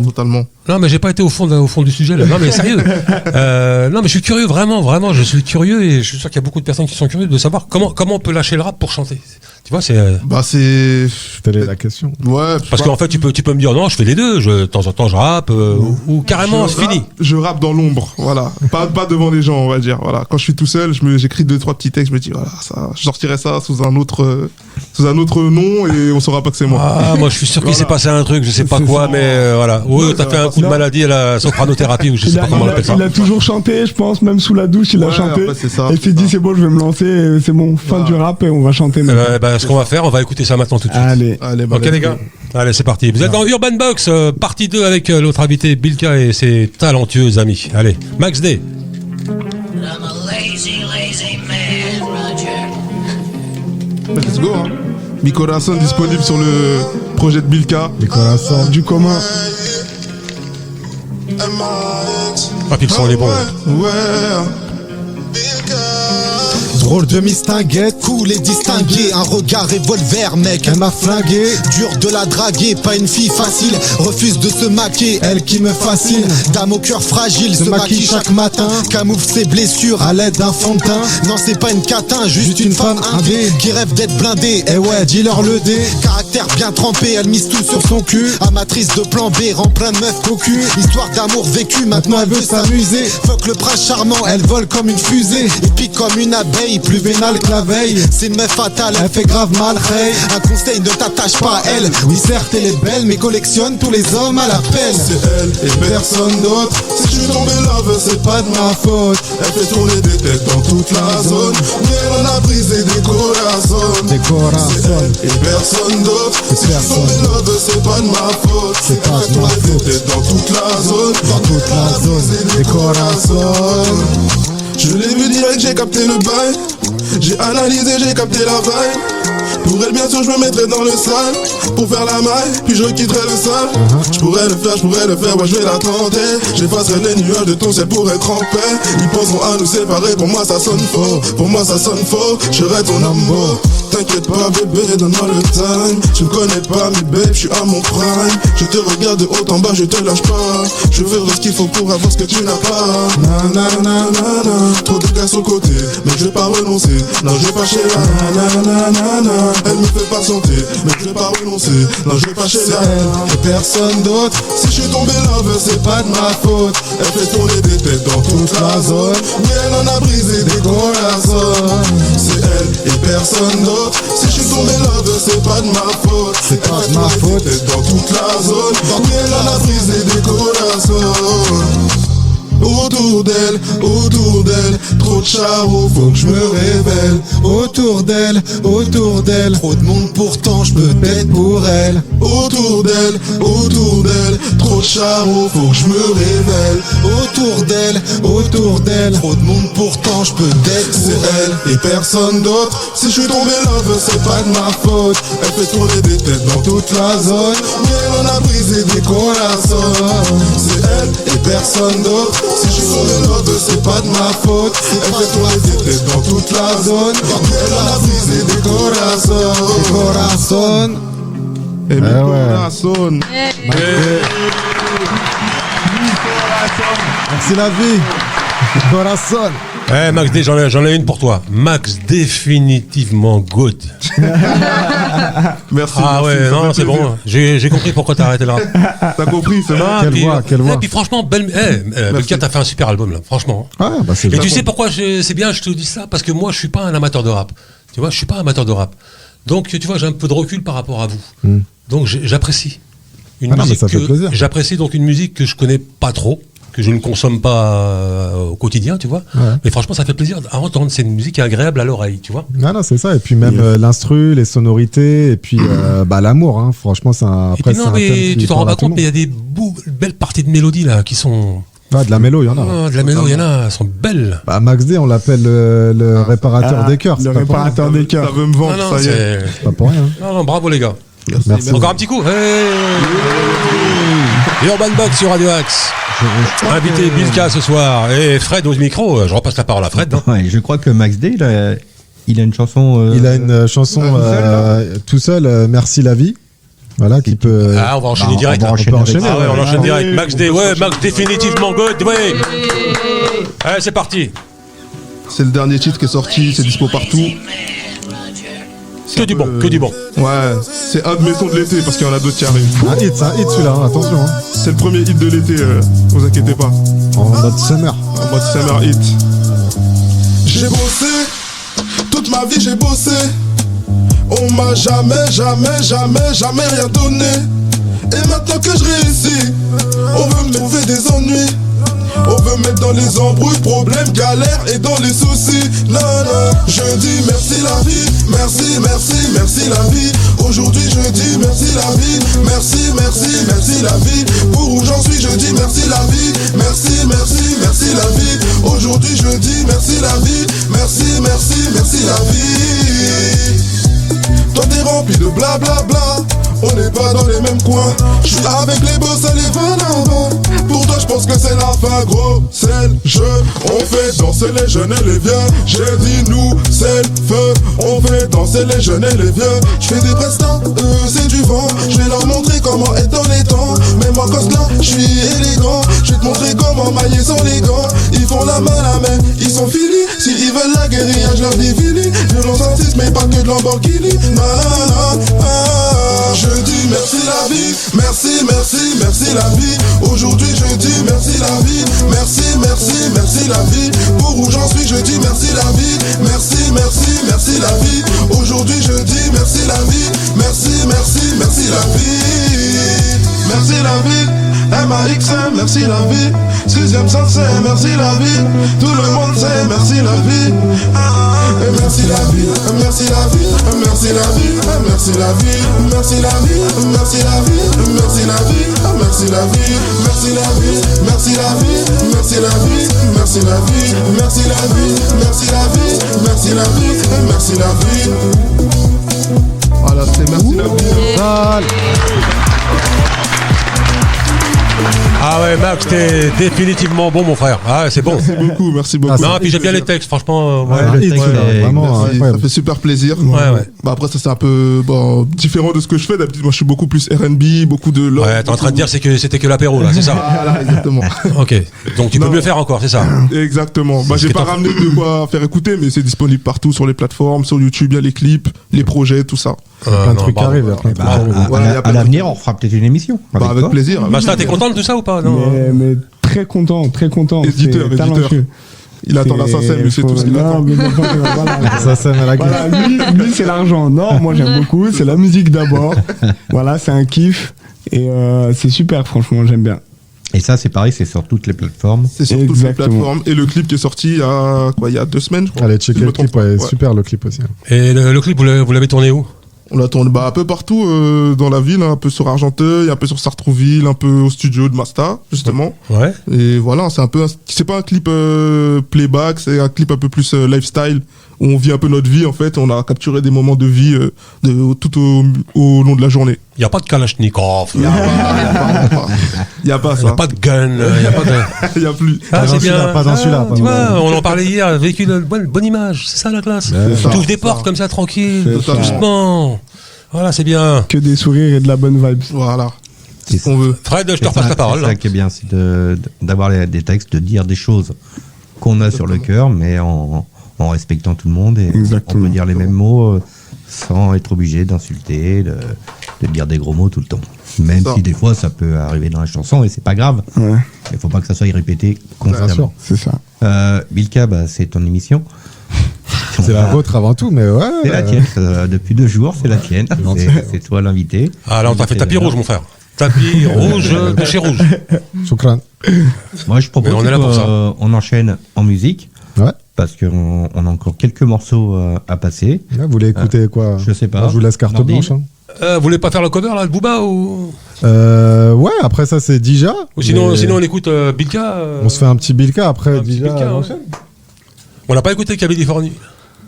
totalement. Non, mais j'ai pas été au fond du sujet, là. Non, mais sérieux. Non, mais je suis curieux, vraiment, je suis curieux, et je suis sûr qu'il y a beaucoup de personnes qui sont curieuses de savoir comment on peut lâcher le rap pour chanter. Tu vois, c'est... Telle est la question. Ouais. Parce qu'en fait, tu peux me dire, non, je fais les deux, de temps en temps, je rappe, ou carrément, c'est fini. Je rappe dans l'ombre, voilà. Pas devant les gens, on va dire, voilà. Quand je suis tout seul, j'écris 2-3 petits textes, je me dis, voilà, ça, je sortirai ça sous un autre nom, et on saura pas que c'est moi. Ah, moi, je suis sûr qu'il s'est passé un truc, je sais pas quoi, mais voilà. Oui, t'as fait un coup de maladie à la sopranothérapie, ou je sais pas comment on appelle ça. Il a toujours chanté, je pense, même sous la douche, il a chanté. Et il s'est dit, c'est bon, je vais me lancer, c'est bon, fin du rap, et on va chanter. Ce qu'on va faire, on va écouter ça maintenant tout de suite. Allez, ok les gars, allez c'est parti. Vous êtes dans Urban Box, partie 2 avec l'autre invité Bilka et ses talentueux amis. Allez, Max D. Let's go, hein. Nicolas Hassan disponible sur le projet de Bilka. Nicolas Hassan du commun. Ah puis le son il est bon. Ouais. Drôle de mistinguette, cool et distingué. Un regard revolver, mec, elle m'a flingué. Dur de la draguer, pas une fille facile. Refuse de se maquer, elle qui me fascine. Dame au cœur fragile, se maquille chaque matin. Camoufle ses blessures à l'aide d'un fond de teint. Non, c'est pas une catin, juste une femme indé qui rêve d'être blindée. Eh ouais, dis-leur le dé. Caractère bien trempé, elle mise tout sur son cul. Amatrice de plan B, remplie de meufs cocu. Histoire d'amour vécu, maintenant elle veut s'amuser. Fuck le prince charmant, elle vole comme une fusée. Et pique comme une abeille, plus vénale que la veille. C'est une meuf fatale, elle fait grave mal, hey. Un conseil, ne t'attache pas à elle. Oui certes elle est belle, mais collectionne tous les hommes à la pelle. C'est elle et personne d'autre. Si je suis tombé love, c'est pas de ma faute. Elle fait tourner des têtes dans toute la zone. Mais elle en a brisé des corazones. C'est elle et personne d'autre. Si je suis tombé love, c'est pas de ma faute. C'est pas de ma faute. Elle fait tourner des têtes dans toute la zone. Dans toute la zone, des corazones. Je l'ai vu direct, j'ai capté le bail. J'ai analysé, j'ai capté la vibe. Pour elle bien sûr je me mettrai dans le sale. Pour faire la maille, puis je quitterai le sale. Je pourrais le faire, ouais je vais la tenter. J'effacerai les nuages de ton ciel pour être en paix. Ils penseront à nous séparer, pour moi ça sonne faux. Pour moi ça sonne faux, je serai ton amour. T'inquiète pas bébé, donne-moi le time. Je ne connais pas mes babes, je suis à mon prime. Je te regarde de haut en bas, je te lâche pas. Je ferai ce qu'il faut pour avoir ce que tu n'as pas. Nanana, trop de gars sur le côté, mais je vais pas renoncer. Non je vais pas chez la nanana. Elle me fait patienter, mais je vais pas renoncer. Non je vais pas chez elle et personne d'autre. Si je suis tombé love, c'est pas de ma faute. Elle fait tourner des têtes dans toute la zone. Mais elle en a brisé des corazones. C'est elle et personne d'autre. Si je suis tombé love, c'est pas de ma faute. C'est pas de ma faute. Dans toute la zone, mais elle en a brisé des corazones. Autour d'elle, trop de charros, faut que je me révèle. Autour d'elle, trop de monde pourtant je peux être pour elle. Autour d'elle, trop de charros, faut que je me révèle. Autour d'elle, trop de monde pourtant je peux être pour elle. C'est elle et personne d'autre. Si je suis tombé love, c'est pas de ma faute. Elle fait tourner des têtes dans toute la zone, mais elle en a brisé des corazones. C'est elle et personne d'autre. Si je suis tombé love, c'est pas de ma faute. Elle fait tourner des têtes dans toute la zone, mais elle en a brisé des corazones. Des corazones. Et mes corazones. Merci la vie. Corazon. Eh Max D, j'en ai une pour toi. Max définitivement good. Merci. Ah ouais, non, c'est bon. J'ai compris pourquoi t'as arrêté là. T'as compris, c'est là. Quelle voix. Et puis franchement, Belka, t'as fait un super album là, franchement. Ah, bah c'est et tu sais pourquoi c'est bien, je te dis ça, parce que moi, je suis pas un amateur de rap. Tu vois, je suis pas un amateur de rap. Donc, tu vois, j'ai un peu de recul par rapport à vous. Donc, j'apprécie une musique j'apprécie donc une musique que je connais pas trop, que je ne consomme pas au quotidien, tu vois. Ouais. Mais franchement, ça fait plaisir à entendre. C'est une musique agréable à l'oreille, tu vois. Non, c'est ça. Et puis même l'instru, les sonorités, et puis l'amour. Hein. Franchement, c'est un. Après, non, mais tu t'en rends pas compte, mais il y a des belles parties de mélodie là qui sont. Ah, de la mélo, il y en a. De la mélo, il y en a, elles sont belles. Bah, Max D, on l'appelle le réparateur des cœurs. Le réparateur des cœurs. Ça veut me vendre, ça y est. C'est pas pour rien. Non, bravo les gars. Merci. Encore un petit coup. Urban Box sur Radio Axe. Invité Bilka ce soir et Fred au micro. Je repasse la parole à Fred. Hein. Ouais, je crois que Max D, il a une chanson. Il a une chanson tout seul, Merci la vie. Voilà, qui peut. Ah, on va enchaîner direct. On peut enchaîner. Ah ouais, on enchaîne direct. Max D, ouais, Max définitivement good, ouais. Allez, c'est parti. C'est le dernier titre qui est sorti, c'est dispo partout. Que du bon, que du bon. Ouais, c'est un de mes sons de l'été parce qu'il y en a d'autres qui arrivent. Un hit celui-là, hein, attention. Hein. C'est le premier hit de l'été, vous inquiétez pas. En mode summer. En mode summer hit. J'ai bossé, toute ma vie j'ai bossé. On m'a jamais rien donné. Et maintenant que je réussis, on veut me trouver des ennuis. On veut mettre dans les embrouilles, problèmes, galères et dans les soucis. Non, je dis merci la vie, merci la vie. Aujourd'hui je dis merci la vie, merci la vie. Pour où j'en suis je dis merci la vie, merci la vie. Aujourd'hui je dis merci la vie, merci la vie. Toi t'es rempli de blablabla, on n'est pas dans les mêmes coins. Je suis avec les boss et les là-bas. Pour toi je pense que c'est la fin gros. C'est le jeu, on fait danser les jeunes et les vieux. J'ai dit nous, c'est le feu. On fait danser les jeunes et les vieux. Je fais des prestats, c'est du vent. Je vais leur montrer comment être dans les temps. Mais moi cause là, je suis élégant. Je vais te montrer comment mailler sans les gants. Ils font la main la main, ils sont finis. Si ils veulent la guérilla, je leur dis fini. Violence artiste mais pas que de Lamborghini. Je dis merci la vie, merci, merci, merci la vie. Aujourd'hui je dis merci la vie, merci, merci, merci la vie. Pour où j'en suis je dis merci la vie, merci, merci, merci la vie. Aujourd'hui je dis merci la vie, merci, merci, merci la vie. Merci la vie, MAXM, merci la vie. 6ème sens, c'est merci la vie. Tout le monde sait merci la vie. Et merci la vie, merci la vie, merci la vie, merci la vie, merci la vie, merci la vie, merci la vie, merci la vie, merci la vie, merci la vie, merci la vie, merci la vie, merci la vie, merci la vie, merci la vie, merci la vie. Voilà, c'est merci la vie. Ah ouais, Max, t'es définitivement bon, mon frère. Ah, c'est bon. Merci beaucoup, merci beaucoup. Non, puis j'aime bien les textes, franchement. Les textes, vraiment, ça fait super plaisir. Ouais. Bah après, ça c'est un peu différent de ce que je fais. D'habitude, moi je suis beaucoup plus R&B, beaucoup de love. Ouais, t'es en train de dire que c'était que l'apéro, là, c'est ça? Voilà, exactement. Ok. Donc tu peux mieux faire encore, c'est ça? Exactement. Bah, j'ai pas ramené de quoi faire écouter, mais c'est disponible partout sur les plateformes, sur YouTube, il y a les clips, les projets, tout ça. Plein de trucs qui arrivent. À l'avenir, on fera peut-être une émission. Avec plaisir. Basta, t'es content de tout ça ou pas? Non. Mais très content. Éditeur. Il attend la SACEM, mais c'est tout ce qu'il attend. Ça sème à la gueule. Voilà, lui c'est l'argent. Non, moi j'aime beaucoup. C'est la musique d'abord. Voilà, c'est un kiff. Et c'est super, franchement, j'aime bien. Et ça, c'est pareil, c'est sur toutes les plateformes. C'est sur toutes les plateformes. Et le clip qui est sorti il y a 2 semaines, je crois. Allez, checker le clip, super le clip aussi. Et le clip, vous l'avez tourné où? On l'a tourné un peu partout dans la ville, un peu sur Argenteuil, un peu sur Sartrouville, un peu au studio de Masta, justement. Ouais. Et voilà, c'est pas un clip playback, c'est un clip un peu plus lifestyle, où on vit un peu notre vie, en fait. On a capturé des moments de vie tout au long de la journée. Il n'y a pas de Kalachnikov. Il n'y a pas ça. Il n'y a pas de gun. Il n'y a plus. Ah, c'est bien. Pas dans celui-là. Tu vois, on en parlait hier, véhicule une bonne image. C'est ça la classe. Tu ouvres des portes comme ça, tranquille, doucement. Voilà, c'est bien. Que des sourires et de la bonne vibe. Voilà. C'est ce qu'on veut. Fred, je te repasse la parole. C'est ça qui est bien, c'est d'avoir des textes, de dire des choses qu'on a sur le cœur, mais en respectant tout le monde. Et on peut dire les mêmes mots sans être obligé d'insulter, de dire des gros mots tout le temps. Même si des fois ça peut arriver dans la chanson et c'est pas grave. Ouais. Il faut pas que ça soit répété constamment. C'est ça. Bilka, c'est ton émission. C'est la vôtre avant tout, mais ouais. C'est la tienne. Depuis 2 jours, c'est la tienne. C'est toi l'invité. Ah là, on t'a fait tapis rouge, mon frère. Tapis rouge de chez Rouge. Choukran. Moi, je propose qu'on enchaîne en musique. Ouais. Parce qu'on a encore quelques morceaux à passer. Là, vous voulez écouter quoi? Je sais pas. Moi, je vous laisse carte blanche. Vous voulez pas faire le cover là, de Booba ou? Ouais, après ça c'est Dija. Ou sinon on écoute Bilka. On se fait un petit Bilka après Dija. On n'a pas écouté Californie.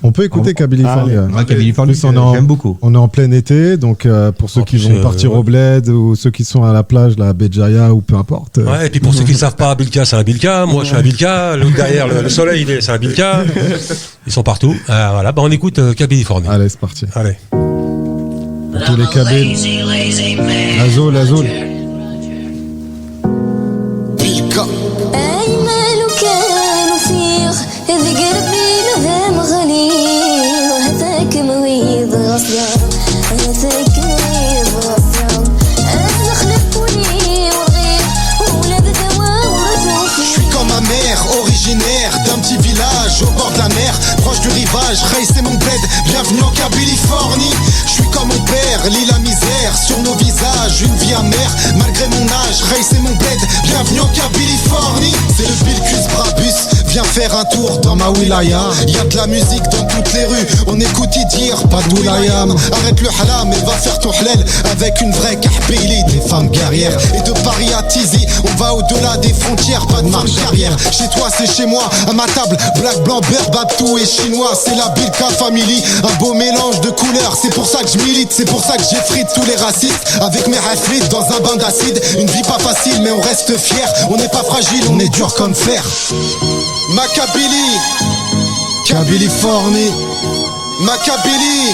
On peut écouter Californie. Californie, j'aime beaucoup. On est en plein été, donc pour ceux qui vont partir au bled ou ceux qui sont à la plage, là, à Béjaïa ou peu importe. Ouais, et puis pour ceux qui ne savent pas, Bilka, c'est un Bilka. Moi, je suis un Bilka. L'autre derrière, le soleil, c'est un Bilka. Ils sont partout. Voilà, on écoute Californie. Allez, c'est parti. Allez. Tous les cabines. Azul. Bilka. إذا قلبي لهم غليل وهتاك مويض غصيان هتاك مويض غصيان أزخلفوني وغير وولاد دواء ورزوكي. Je suis comme ma mère, originaire d'un petit village au bord de la mer, proche du rivage. Ray, c'est mon bled, bienvenue en Californie. Je suis comme mon père, lit la misère sur nos visages, une vie amère malgré mon âge. Ray, c'est mon bled, bienvenue en Californie. C'est le Bilkus Brabus. Viens faire un tour dans ma wilaya. Y'a de la musique dans toutes les rues. On écoute Idi d'ailleurs, pas de Oulayam. Arrête le halam et va faire ton halal avec une vraie kahbili. Des femmes guerrières et de Paris à Tizi, on va au-delà des frontières, pas de marche arrière. Chez toi c'est chez moi, à ma table, black, blanc, beurre, babtou et chinois. C'est la Bilka Family, un beau mélange de couleurs. C'est pour ça que je milite, c'est pour ça que j'effrite tous les racistes. Avec mes haflites dans un bain d'acide. Une vie pas facile mais on reste fier. On n'est pas fragile, on est dur comme fer. Macabili, Californie, Macabili,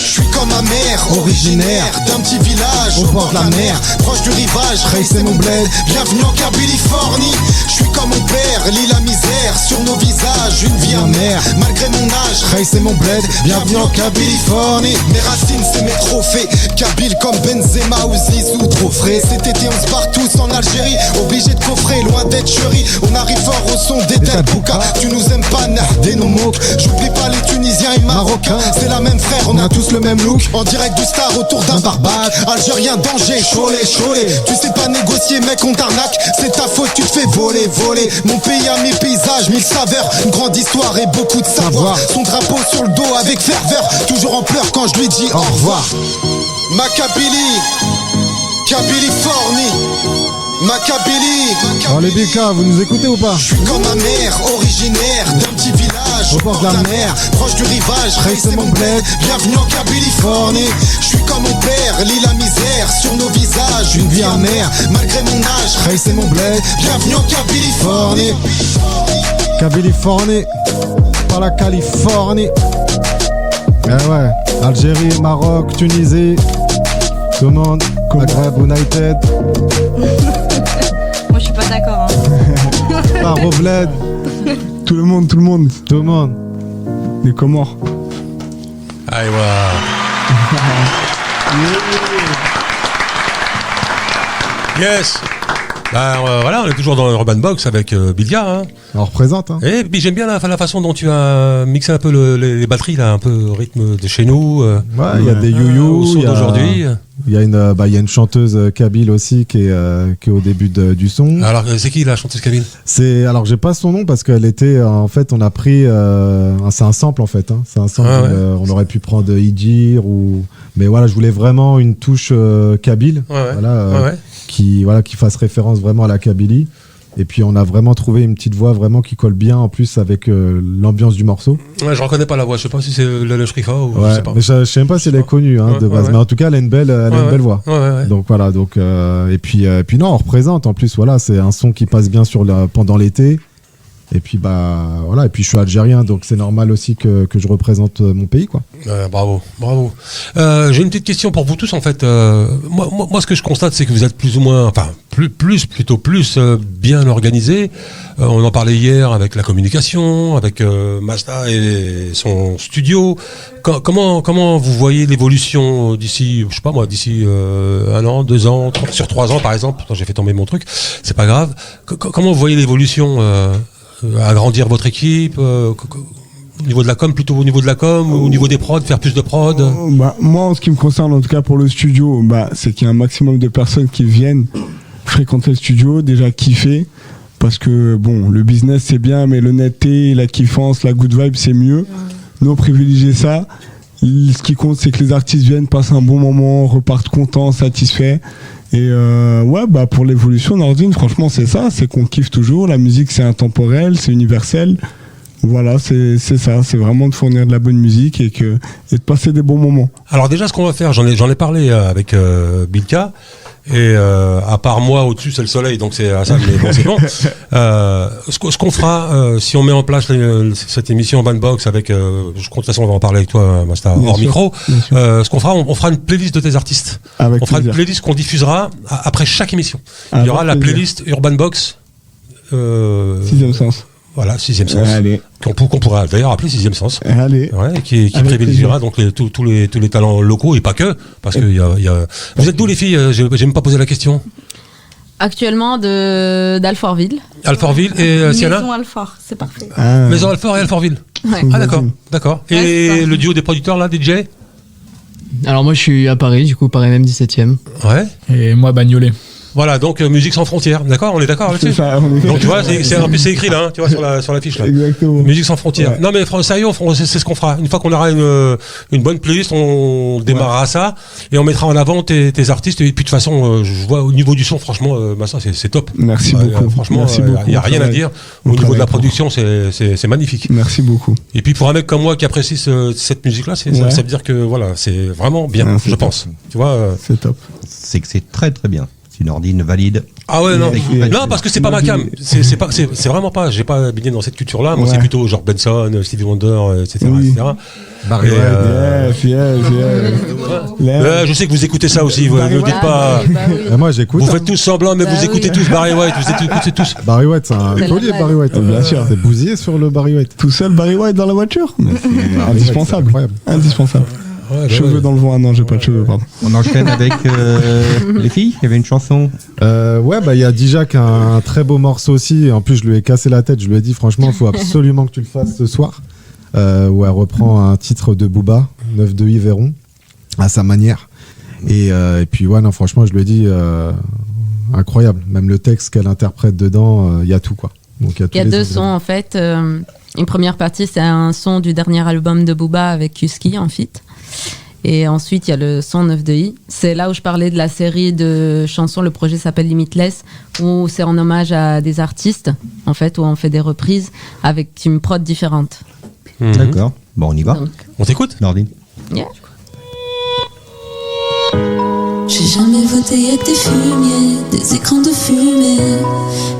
je suis comme ma mère, originaire d'un petit village au bord de la mer, proche du rivage, Ray c'est mon bled. Bienvenue en Californie. Je suis comme mon père, lis la misère sur nos visages, une vie amère. Malgré mon âge, Ray c'est mon bled. Bienvenue en Californie. Mes racines c'est mes trophées, Kabyle comme Benzema ou Zizou, trop frais. Cet été on se barre tous en Algérie, obligé de coffrer, loin d'être chéri. On arrive fort au son des têtes bouka. Tu nous aimes pas, des nos mots. J'oublie pas les Tunisiens et Marocains, c'est la même frère, on a tous le même look. En direct du star autour d'un barbac. Algérien danger, cholé, cholé. Tu sais pas négocier mec, on t'arnaque. C'est ta faute, tu te fais voler, voler. Mon pays a mes paysages, mille saveurs. Une grande histoire et beaucoup de savoir. Son drapeau sur le dos avec ferveur. Toujours en pleurs quand je lui dis au revoir. Macabili, Californie, Macabili. Alors les BK, vous nous écoutez ou pas? Je suis comme ma mère, originaire d'un petit village au bord de la mer, proche du rivage, Ray c'est mon bled. Bienvenue en Californie. Je suis comme mon père, lis la misère sur nos visages, une vie amère. Malgré mon âge, Ray c'est mon bled. Bienvenue en Californie. Californie, pas la Californie. Eh ouais, Algérie, Maroc, Tunisie, tout le monde, Maghreb United. Moi je suis pas d'accord. Hein. Paro Bled. Tout le monde, tout le monde. Tout le monde. Les Comores. Allez, voilà. Yes. Bah, voilà, on est toujours dans l'Urban Box avec Bilga. Hein. On représente. Hein. Et puis j'aime bien la façon dont tu as mixé un peu les batteries, là, un peu au rythme de chez nous. Ouais, il y a des you-you. Il y a d'aujourd'hui. Il y a une chanteuse kabyle aussi qui est au début du son. Alors c'est qui la chanteuse kabyle? Alors j'ai pas son nom parce qu'elle était en fait on a pris c'est un sample en fait. Hein. C'est un sample. Ah ouais. On aurait pu prendre Idjir mais voilà, je voulais vraiment une touche kabyle. Ouais. Voilà, qui fasse référence vraiment à la Kabylie. Et puis on a vraiment trouvé une petite voix vraiment qui colle bien en plus avec l'ambiance du morceau. Ouais, je reconnais pas la voix, je sais pas si c'est le Shrifa ou ouais, je sais pas. Mais je sais même pas si elle est connue de base, mais en tout cas elle a une belle voix. Ouais. Donc voilà, et puis non, on représente en plus, voilà, c'est un son qui passe bien pendant l'été. Et puis voilà, et puis je suis algérien, donc c'est normal aussi que je représente mon pays, quoi. Bravo. J'ai une petite question pour vous tous en fait. Moi ce que je constate c'est que vous êtes plus ou moins, enfin plutôt plus bien organisé. On en parlait hier avec la communication, avec Masta et son studio. Comment vous voyez l'évolution d'ici, je sais pas moi, d'ici 1 an, 2 ans, sur 3 ans par exemple. J'ai fait tomber mon truc, c'est pas grave. Comment vous voyez l'évolution? Agrandir votre équipe au niveau de la com, plutôt au niveau de la com ou au niveau des prods, faire plus de prod? Moi, en ce qui me concerne, en tout cas pour le studio, c'est qu'il y a un maximum de personnes qui viennent fréquenter le studio, déjà kiffer, parce que bon, le business c'est bien, mais l'honnêteté, la kiffance, la good vibe c'est mieux. Nous on privilégie ça. Ce qui compte c'est que les artistes viennent, passent un bon moment, repartent contents, satisfaits. Et pour l'évolution Nordine, franchement c'est ça, c'est qu'on kiffe toujours, la musique c'est intemporel, c'est universel. Voilà, c'est ça, c'est vraiment de fournir de la bonne musique et de passer des bons moments. Alors déjà ce qu'on va faire, j'en ai parlé avec Bilka, et à part moi au-dessus c'est le soleil, donc c'est ça, mais bon, c'est bon. Ce qu'on fera, si on met en place cette émission Urban Box avec, je crois de toute façon on va en parler avec toi Masta hors micro, ce qu'on fera, on fera une playlist de tes artistes. On fera une playlist qu'on diffusera après chaque émission. Il y aura la playlist Urban Box 6e sens. Voilà, 6e sens. Allez. Qu'on pourra d'ailleurs appeler 6e sens. Allez. Ouais, qui privilégiera donc tous les talents locaux et pas que, parce que Vous êtes d'où les filles? J'ai même pas posé la question. Actuellement d'Alfortville. Alfortville et Sienna. Maison Alfort, c'est parfait. Maison Alfort et Alfortville. Ouais. Ah d'accord. Et le duo des producteurs là, DJ? Alors moi je suis à Paris, du coup Paris même 17e. Ouais. Et moi Bagnolet. Voilà, donc musique sans frontières, d'accord, on est d'accord là-dessus. C'est ça, on est donc tu vois, en plus c'est écrit là, hein, tu vois sur la fiche là. Exactement. Musique sans frontières. Ouais. Non mais sérieux, c'est ce qu'on fera. Une fois qu'on aura une bonne playlist, on démarrera ça et on mettra en avant tes artistes. Et puis de toute façon, je vois au niveau du son, franchement, ça c'est top. Merci beaucoup. Franchement, il y a rien à dire. Au niveau de la production, c'est magnifique. Merci beaucoup. Et puis pour un mec comme moi qui apprécie cette musique là, ça veut dire que voilà, c'est vraiment bien, je pense. Tu vois. C'est top. C'est que c'est très très bien. C'est une ordine valide. Ah ouais, non. Non, parce que c'est pas ma cam. C'est vraiment pas. J'ai pas baigné dans cette culture-là. Moi, c'est plutôt genre Benson, Stevie Wonder, etc. etc. Barry White. Je sais que vous écoutez ça aussi. Vous ne dites pas. Moi, j'écoute. Vous faites tous semblant, mais vous écoutez tous Barry White. Vous écoutez tous. Barry White, c'est un collier, Barry White. Bien sûr. C'est bousillé sur le Barry White. Tout seul, Barry White dans la voiture. Indispensable. Indispensable. Cheveux dans le vent, non, j'ai pas de cheveux, pardon. On enchaîne avec les filles. Il y avait une chanson. Il y a Dija qui a un très beau morceau aussi. En plus, je lui ai cassé la tête. Je lui ai dit, franchement, il faut absolument que tu le fasses ce soir. Où elle reprend un titre de Booba, 9 de Yveron, à sa manière. Et puis, non, franchement, je lui ai dit, incroyable. Même le texte qu'elle interprète dedans, il y a tout, quoi. Donc, il y a deux sons, en fait. Une première partie, c'est un son du dernier album de Booba avec Kuski en feat. Et ensuite, il y a le son 9 de I. C'est là où je parlais de la série de chansons. Le projet s'appelle Limitless, où c'est en hommage à des artistes, en fait, où on fait des reprises avec une prod différente. D'accord. Bon, on y va. Donc. On t'écoute, Nordine. Yeah. J'ai jamais voté, y'a que des fumiers, des écrans de fumée.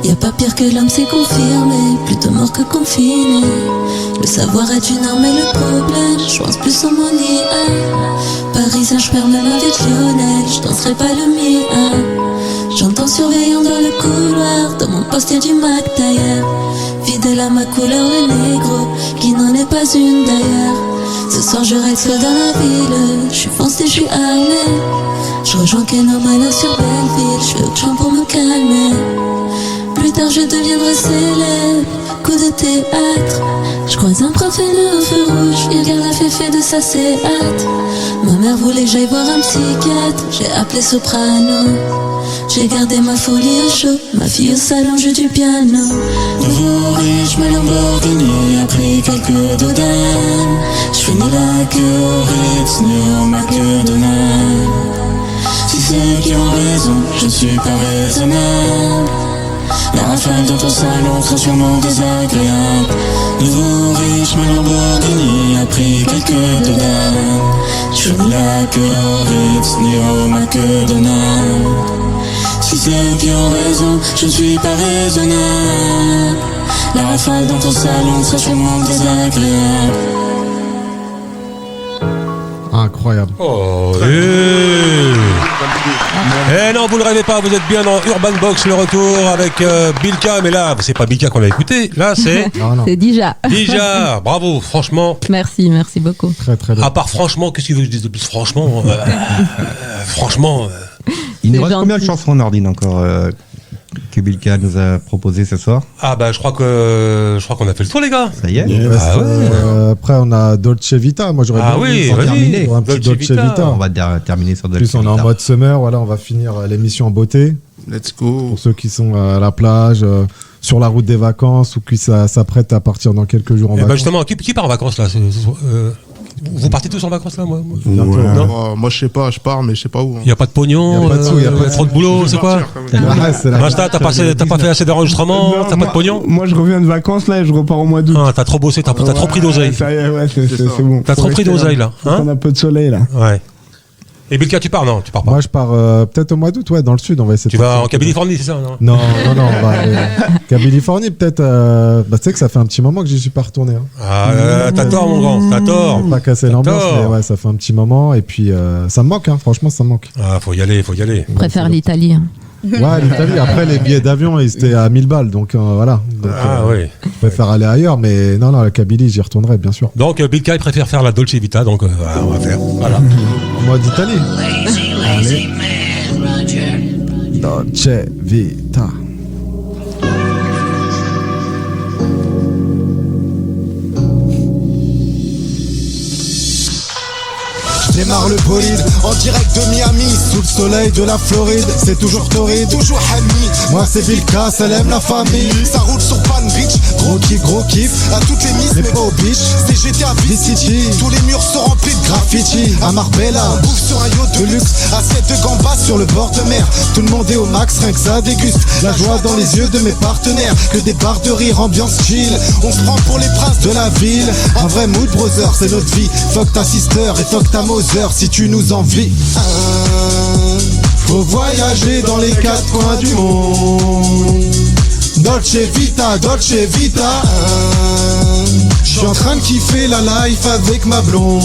Y'a pas pire que l'homme, c'est confirmé, plutôt mort que confiné. Le savoir est une arme et le problème, je pense plus en mon IA. Parisien, je perds même avec Lionel, je danserai pas le mien. J'entends surveillant dans le couloir, dans mon poste y'a du Mac d'ailleurs. Fidèle à ma couleur, le négro, qui n'en est pas une d'ailleurs. Ce soir je reste seul dans la ville, je suis foncé, je suis armé. Je rejoins Keno Malheur sur Belleville, je fais autre chose pour me calmer. Plus tard je deviendrai célèbre, coup de théâtre. Je croise un prof haineux au feu rouge, il regarde la féfé de sa hâte. Ma mère voulait que j'aille voir un psychiatre, j'ai appelé Soprano. J'ai gardé ma folie au chaud, ma fille au salon joue du piano. Nouveau riche, ma Lamborghini a pris quelques dodanes. J'finis la queue au Ritz, ni au McDonald's. Si c'est qui ont raison, je ne suis pas raisonnable. La rafale dans ton salon sera sûrement désagréable. Nouveau riche, ma Lamborghini a pris quelques dodanes. J'finis la queue au Ritz, ni au McDonald's. Si c'est eux qui ont raison, je ne suis pas raisonnable. La rafale dans ton salon sera sûrement désagréable. Incroyable. Oh, non, vous ne rêvez pas, vous êtes bien dans Urban Box, le retour avec Bilka, mais là, c'est pas Bilka qu'on a écouté, là c'est... C'est Dija. Dija, bravo, franchement. Merci beaucoup. Très très bien. À part franchement, qu'est-ce que tu veux que je dise de plus? Franchement, franchement... Il nous reste combien de chansons, Nordine, encore que Bilka nous a proposé ce soir? Ah bah je crois qu'on a fait le tour, les gars. Ça y est. Après on a Dolce Vita. Moi j'aurais bien terminer pour un petit Dolce Vita. On va terminer sur Dolce Vita. En plus on est en mode summer. Voilà, on va finir l'émission en beauté. Let's go. Pour ceux qui sont à la plage, sur la route des vacances ou qui s'apprêtent à partir dans quelques jours en vacances. Justement, qui part en vacances là? Vous partez tous en vacances là, moi? Moi je sais pas, je pars mais je sais pas où. Il y a pas de pognon, il y a pas trop de boulot, c'est quoi? Masta, t'as pas fait assez d'enregistrements, t'as pas de pognon? Moi je reviens de vacances là et je repars au mois d'août. Ah, t'as trop bossé, t'as trop pris d'oseille. Ça y est, ouais, c'est bon. T'as trop pris d'oseille là. On a peu de soleil là. Ouais. Et Bilka, tu pars? Non, tu pars pas. Moi, je pars peut-être au mois d'août, ouais, dans le sud. On va essayer. Tu vas en Californie, c'est ça? Non, on va aller. Californie, peut-être. Tu sais que ça fait un petit moment que j'y suis pas retourné. Hein. Ah, t'as tort, mon grand, t'as tort. Pas casser l'ambiance, mais ouais, ça fait un petit moment. Et puis, ça me manque, hein, franchement, ça me manque. Ah, faut y aller. Je préfère l'Italie. Hein. Ouais, l'Italie. Après, les billets d'avion, ils étaient à 1000 balles. Donc, voilà. Donc, oui. Je préfère aller ailleurs, mais non, la Kabylie, j'y retournerai, bien sûr. Donc, Bilka, il préfère faire la Dolce Vita. Donc, on va faire. Voilà. En mode Italie. Allez. Dolce Vita. démarre le bolide. En direct de Miami, sous le soleil de la Floride. C'est toujours torride, toujours Hammy. Moi c'est Vilka, ça aime la famille. Ça roule sur Palm Beach, gros kiff. À toutes les miss, mais pas au beach. C'est GTA Vice City, tous les murs sont remplis de graffiti. À Marbella, on bouffe sur un yacht de luxe. Assiette de gambas sur le bord de mer. Tout le monde est au max, rien que ça déguste. La joie dans les yeux de mes partenaires. Que des barres de rire, ambiance chill. On se prend pour les princes de la ville. Un vrai mood brother, c'est notre vie. Fuck ta sister et fuck ta Mother si tu nous envies. Faut voyager dans les quatre coins du monde. Dolce Vita, Dolce Vita. J'suis en train de kiffer la life avec ma blonde.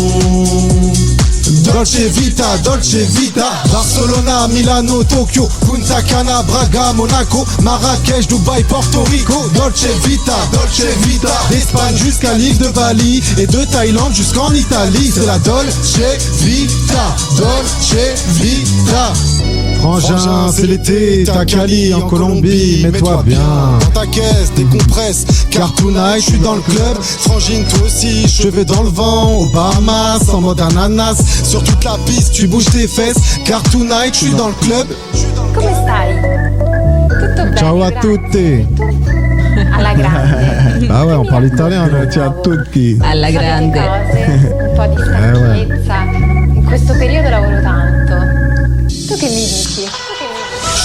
Dolce Vita, Dolce Vita. Barcelona, Milano, Tokyo, Punta Cana, Braga, Monaco, Marrakech, Dubaï, Porto Rico. Dolce Vita, Dolce Vita. D'Espagne jusqu'à l'île de Bali et de Thaïlande jusqu'en Italie. C'est la Dolce Vita, Dolce Vita. Frangin, c'est l'été, t'as Cali en Colombie, mets-toi bien. Dans ta caisse, décompresse, car tonight, je suis dans le club. Frangine, toi aussi, cheveux dans le vent, aux Bahamas, en mode ananas. Sur toute la piste, tu bouges tes fesses, car tonight, je suis dans le club. Come stai? Tutto bene? Ciao a tutti. Alla grande. Ah ouais, on parle italien là. Ciao a tutti. Alla grande. Un po' di stanchezza. In questo periodo lavoro tanto. Tu che mi dici?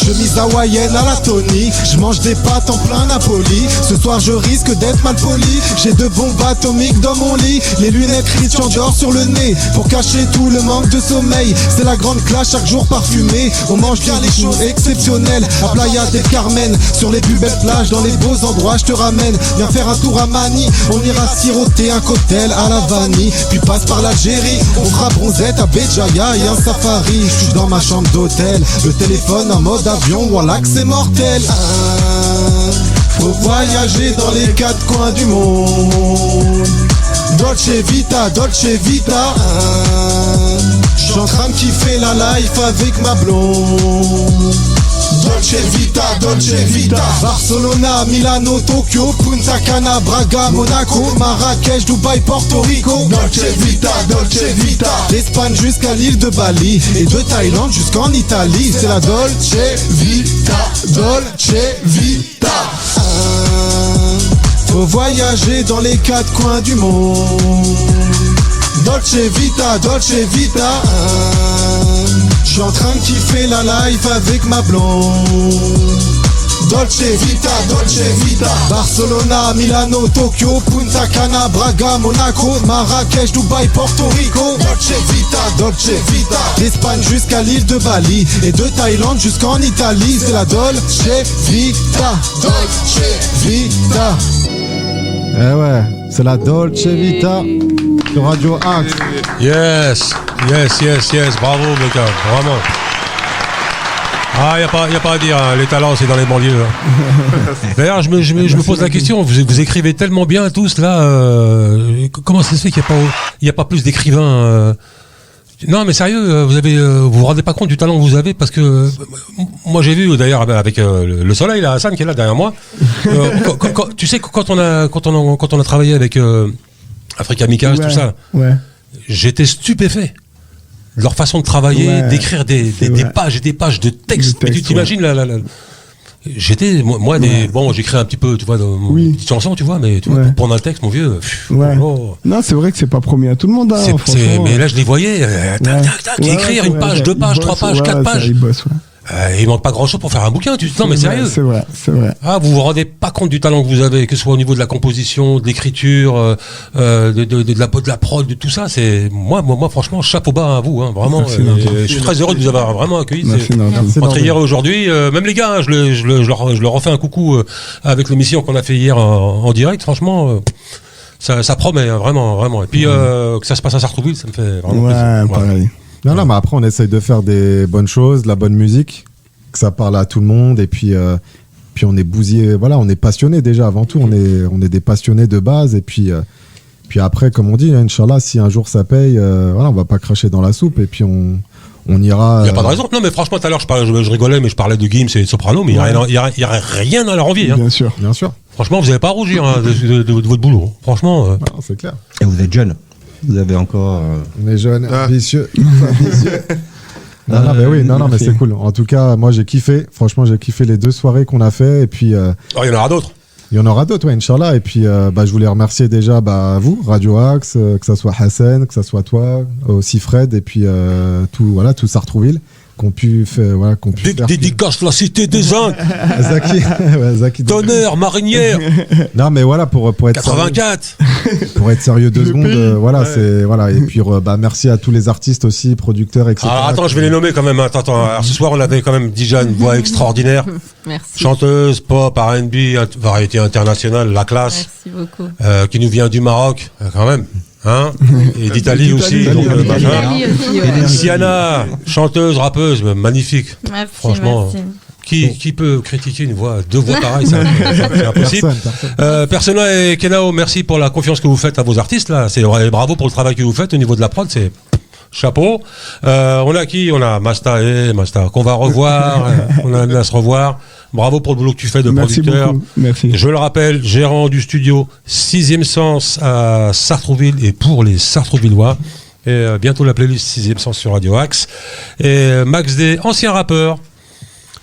Chemise hawaïenne à la Tony. Je mange des pâtes en plein Napoli. Ce soir je risque d'être mal poli. J'ai de bombes atomiques dans mon lit. Les lunettes Christian Dior sur le nez pour cacher tout le manque de sommeil. C'est la grande classe chaque jour parfumée. On mange bien les choses exceptionnelles. À Playa del Carmen, sur les plus belles plages, dans les beaux endroits je te ramène. Viens faire un tour à Mani. On ira siroter un cocktail à la vanille. Puis passe par l'Algérie. On fera bronzette à Béjaïa et un safari. Je suis dans ma chambre d'hôtel. Le téléphone en mode avion, voilà que c'est mortel. Faut voyager dans les quatre coins du monde. Dolce Vita, Dolce Vita. J'suis en train de kiffer la life avec ma blonde. Dolce Vita, Dolce Vita. Barcelona, Milano, Tokyo, Punta Cana, Braga, Monaco, Marrakech, Dubaï, Porto Rico. Dolce Vita, Dolce Vita. D'Espagne jusqu'à l'île de Bali et de Thaïlande jusqu'en Italie. C'est la Dolce Vita, Dolce Vita. Faut voyager dans les quatre coins du monde. Dolce Vita, Dolce Vita. J'suis en train de kiffer la life avec ma blonde. Dolce Vita, Dolce Vita. Barcelona, Milano, Tokyo, Punta Cana, Braga, Monaco, Marrakech, Dubaï, Porto Rico. Dolce Vita, Dolce Vita. D'Espagne jusqu'à l'île de Bali et de Thaïlande jusqu'en Italie. C'est la Dolce Vita, Dolce Vita. Eh ouais, c'est la Dolce Vita de Radio Axe. Yes, bravo les gars, vraiment. Ah, y a pas à dire, hein. Les talents c'est dans les banlieues. Hein. D'ailleurs, je me pose la question, vous écrivez tellement bien tous là, comment ça se fait qu'il n'y a pas plus d'écrivains Non mais sérieux, vous vous rendez pas compte du talent que vous avez, parce que moi j'ai vu d'ailleurs avec le soleil là, Hassan qui est là derrière moi. Tu sais quand on a travaillé avec Africa Mika, tout ça, j'étais stupéfait de leur façon de travailler, d'écrire des pages et des pages de texte. Mais tu t'imagines j'étais bon, j'écris un petit peu, tu vois, une petite chanson, tu vois, mais tu vois, pour prendre un texte, mon vieux. Non, c'est vrai que c'est pas promis à tout le monde. Hein, mais là, je les voyais, écrire une page, 2 pages, 3 pages, 4 pages. Il manque pas grand chose pour faire un bouquin, non mais sérieux. C'est vrai. Ah, vous vous rendez pas compte du talent que vous avez, que ce soit au niveau de la composition, de l'écriture, de la prod, de tout ça. C'est moi franchement, chapeau bas à vous, hein, vraiment. Je suis très heureux de vous avoir vraiment accueilli. Entre hier et aujourd'hui, même les gars, je leur refais un coucou avec l'émission qu'on a fait hier en direct. Franchement, ça promet, hein, vraiment. Et puis que ça se passe à Sartrouville, ça me fait vraiment plaisir. Pareil. Non, mais après, on essaye de faire des bonnes choses, de la bonne musique, que ça parle à tout le monde, et puis on est bousillé, voilà, on est passionné déjà avant tout, on est des passionnés de base, et puis après, comme on dit, Inch'Allah, si un jour ça paye, voilà, on va pas cracher dans la soupe, et puis on ira. Il n'y a pas de raison. Non, mais franchement, tout à l'heure, je rigolais, mais je parlais de Gims et de Soprano, mais il n'y a rien à leur envier. Hein. Bien sûr. Franchement, vous n'avez pas à rougir de votre boulot. Franchement. C'est clair. Et vous êtes jeune. Vous avez encore. On est jeunes, ambitieux. Non, mais oui, non, mais c'est cool. En tout cas, moi, j'ai kiffé. Franchement, j'ai kiffé les 2 soirées qu'on a fait. Et puis. Oh, il y en aura d'autres. Il y en aura d'autres, ouais, Inch'Allah. Et puis, je voulais remercier déjà vous, Radio Axe, que ça soit Hassan, que ça soit toi, aussi Fred, et puis tout Sartrouville, qu'on pu faire. Voilà, Dédicace la cité des Indes. Zaki. Tonnerre, marinière. Non, mais voilà, pour être 84. Pour être sérieux 2 secondes, voilà, c'est. Voilà. Et puis, merci à tous les artistes aussi, producteurs, etc. Alors, attends, je vais les nommer quand même. Attends. Alors, ce soir, on avait quand même déjà une voix extraordinaire. Merci. Chanteuse, pop, R&B, variété internationale, la classe. Merci beaucoup. Qui nous vient du Maroc, quand même. Hein, et d'Italie aussi. Siana, chanteuse, rappeuse, magnifique. Merci, franchement. Merci. Qui peut critiquer deux voix pareilles, c'est impossible. Persona et Kenao, merci pour la confiance que vous faites à vos artistes là. Bravo pour le travail que vous faites au niveau de la prod, c'est chapeau. On a qui? On a Masta qu'on va revoir. On a amené à se revoir. Bravo pour le boulot que tu fais de producteur. Merci. Je le rappelle, gérant du studio 6e Sens à Sartrouville et pour les Sartrouvillois. Et bientôt la playlist 6e Sens sur Radio Axe. Et Max D, ancien rappeur.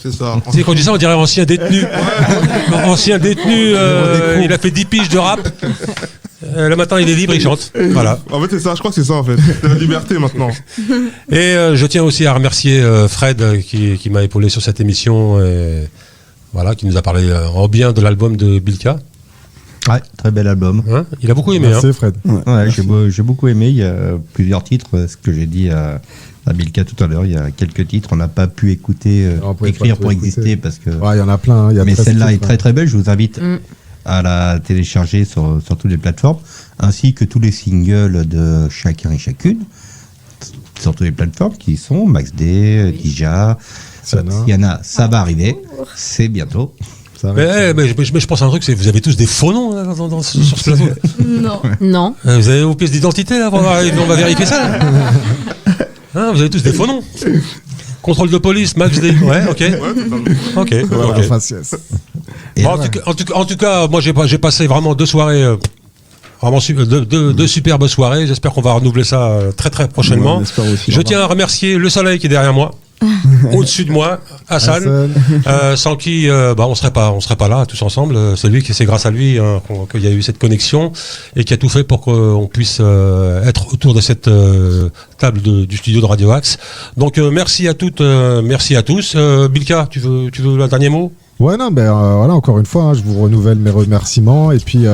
C'est ça. C'est quand on dit ça, on dirait ancien détenu. Ancien détenu, il a fait 10 piges de rap. Le matin, il est libre, il chante. Voilà. En fait, c'est ça, je crois que c'est ça, en fait. C'est la liberté maintenant. Et je tiens aussi à remercier Fred qui m'a épaulé sur cette émission. Et voilà, qui nous a parlé en bien de l'album de Bilka. Ouais, très bel album. Hein, il a beaucoup aimé. Merci Fred. Ouais, j'ai beaucoup aimé. Il y a plusieurs titres, ce que j'ai dit à Bilka tout à l'heure. Il y a quelques titres, on n'a pas pu écrire pour exister parce que. Ouais, il y en a plein. Mais celle-là est très très belle. Je vous invite à la télécharger sur toutes les plateformes, ainsi que tous les singles de chacun et chacune sur toutes les plateformes qui sont Max D, Dija, Siana. Ça va arriver, c'est bientôt. Mais je pense à un truc, c'est que vous avez tous des faux noms là, sur ce plateau. Non. Vous avez vos pièces d'identité là, on va vérifier ça là. Hein, vous avez tous des faux noms. Contrôle de police, Max D. Ouais, ok. Ok. Bon, en tout cas, moi j'ai passé vraiment 2 soirées. Vraiment deux superbes soirées. J'espère qu'on va renouveler ça très très prochainement. Je tiens à remercier le soleil qui est derrière moi. Au-dessus de moi, Hassan, sans qui on serait pas là tous ensemble. C'est grâce à lui qu'il y a eu cette connexion et qui a tout fait pour qu'on puisse être autour de cette table du studio de Radio Axe. Donc merci à toutes, merci à tous. Bilka, tu veux un dernier mot? Ouais, non, voilà, encore une fois, je vous renouvelle mes remerciements. Et puis,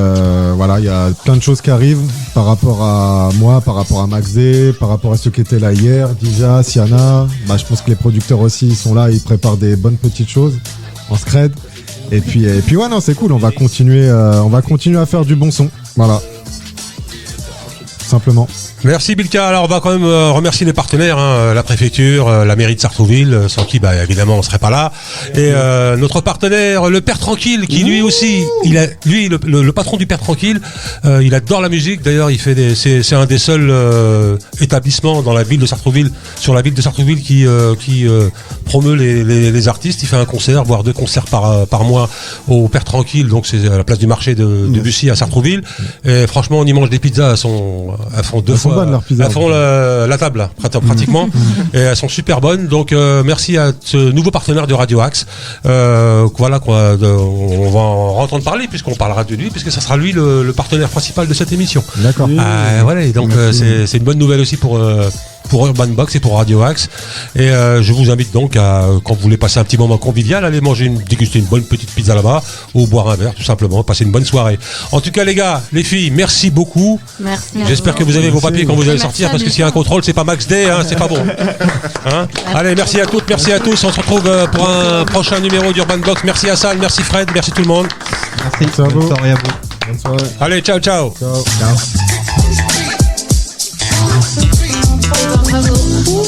voilà, il y a plein de choses qui arrivent par rapport à moi, par rapport à Max D, par rapport à ceux qui étaient là hier, Dija, Siana. Je pense que les producteurs aussi, ils sont là, ils préparent des bonnes petites choses en scred. Et puis ouais, non, c'est cool, on va continuer à faire du bon son. Voilà. Simplement. Merci Bilka. Alors on va quand même remercier les partenaires, la préfecture, la mairie de Sartrouville, sans qui évidemment on serait pas là. Et notre partenaire, le Père Tranquille, qui lui aussi, le patron du Père Tranquille, il adore la musique. D'ailleurs, c'est un des seuls établissements dans la ville de Sartrouville, sur la ville de Sartrouville, qui promeut les artistes. Il fait un concert, voire 2 concerts par mois au Père Tranquille. Donc c'est à la place du marché de Bussy à Sartrouville. Et franchement, on y mange des pizzas, elles font 2 fois. Elles font la table là, pratiquement, et elles sont super bonnes. Donc merci à ce nouveau partenaire de Radio Axe. Voilà, on va en entendre parler puisqu'on parlera de lui, puisque ça sera lui le partenaire principal de cette émission. D'accord. Voilà, et donc c'est une bonne nouvelle aussi pour Urban Box et pour Radio Axe. Et je vous invite donc à, quand vous voulez passer un petit moment convivial, aller déguster une bonne petite pizza là-bas, ou boire un verre tout simplement, passer une bonne soirée. En tout cas les gars, les filles, merci beaucoup. Merci. J'espère que vous avez vos papiers quand vous allez sortir, parce que s'il y a un contrôle, c'est pas Max D, c'est pas bon. Allez, merci à toutes, merci à tous. On se retrouve pour un prochain numéro d'Urban Box. Merci Hassan, merci Fred, merci tout le monde. Merci, bonne soirée à vous. Bonne soirée. Allez, ciao. Ciao. Bravo.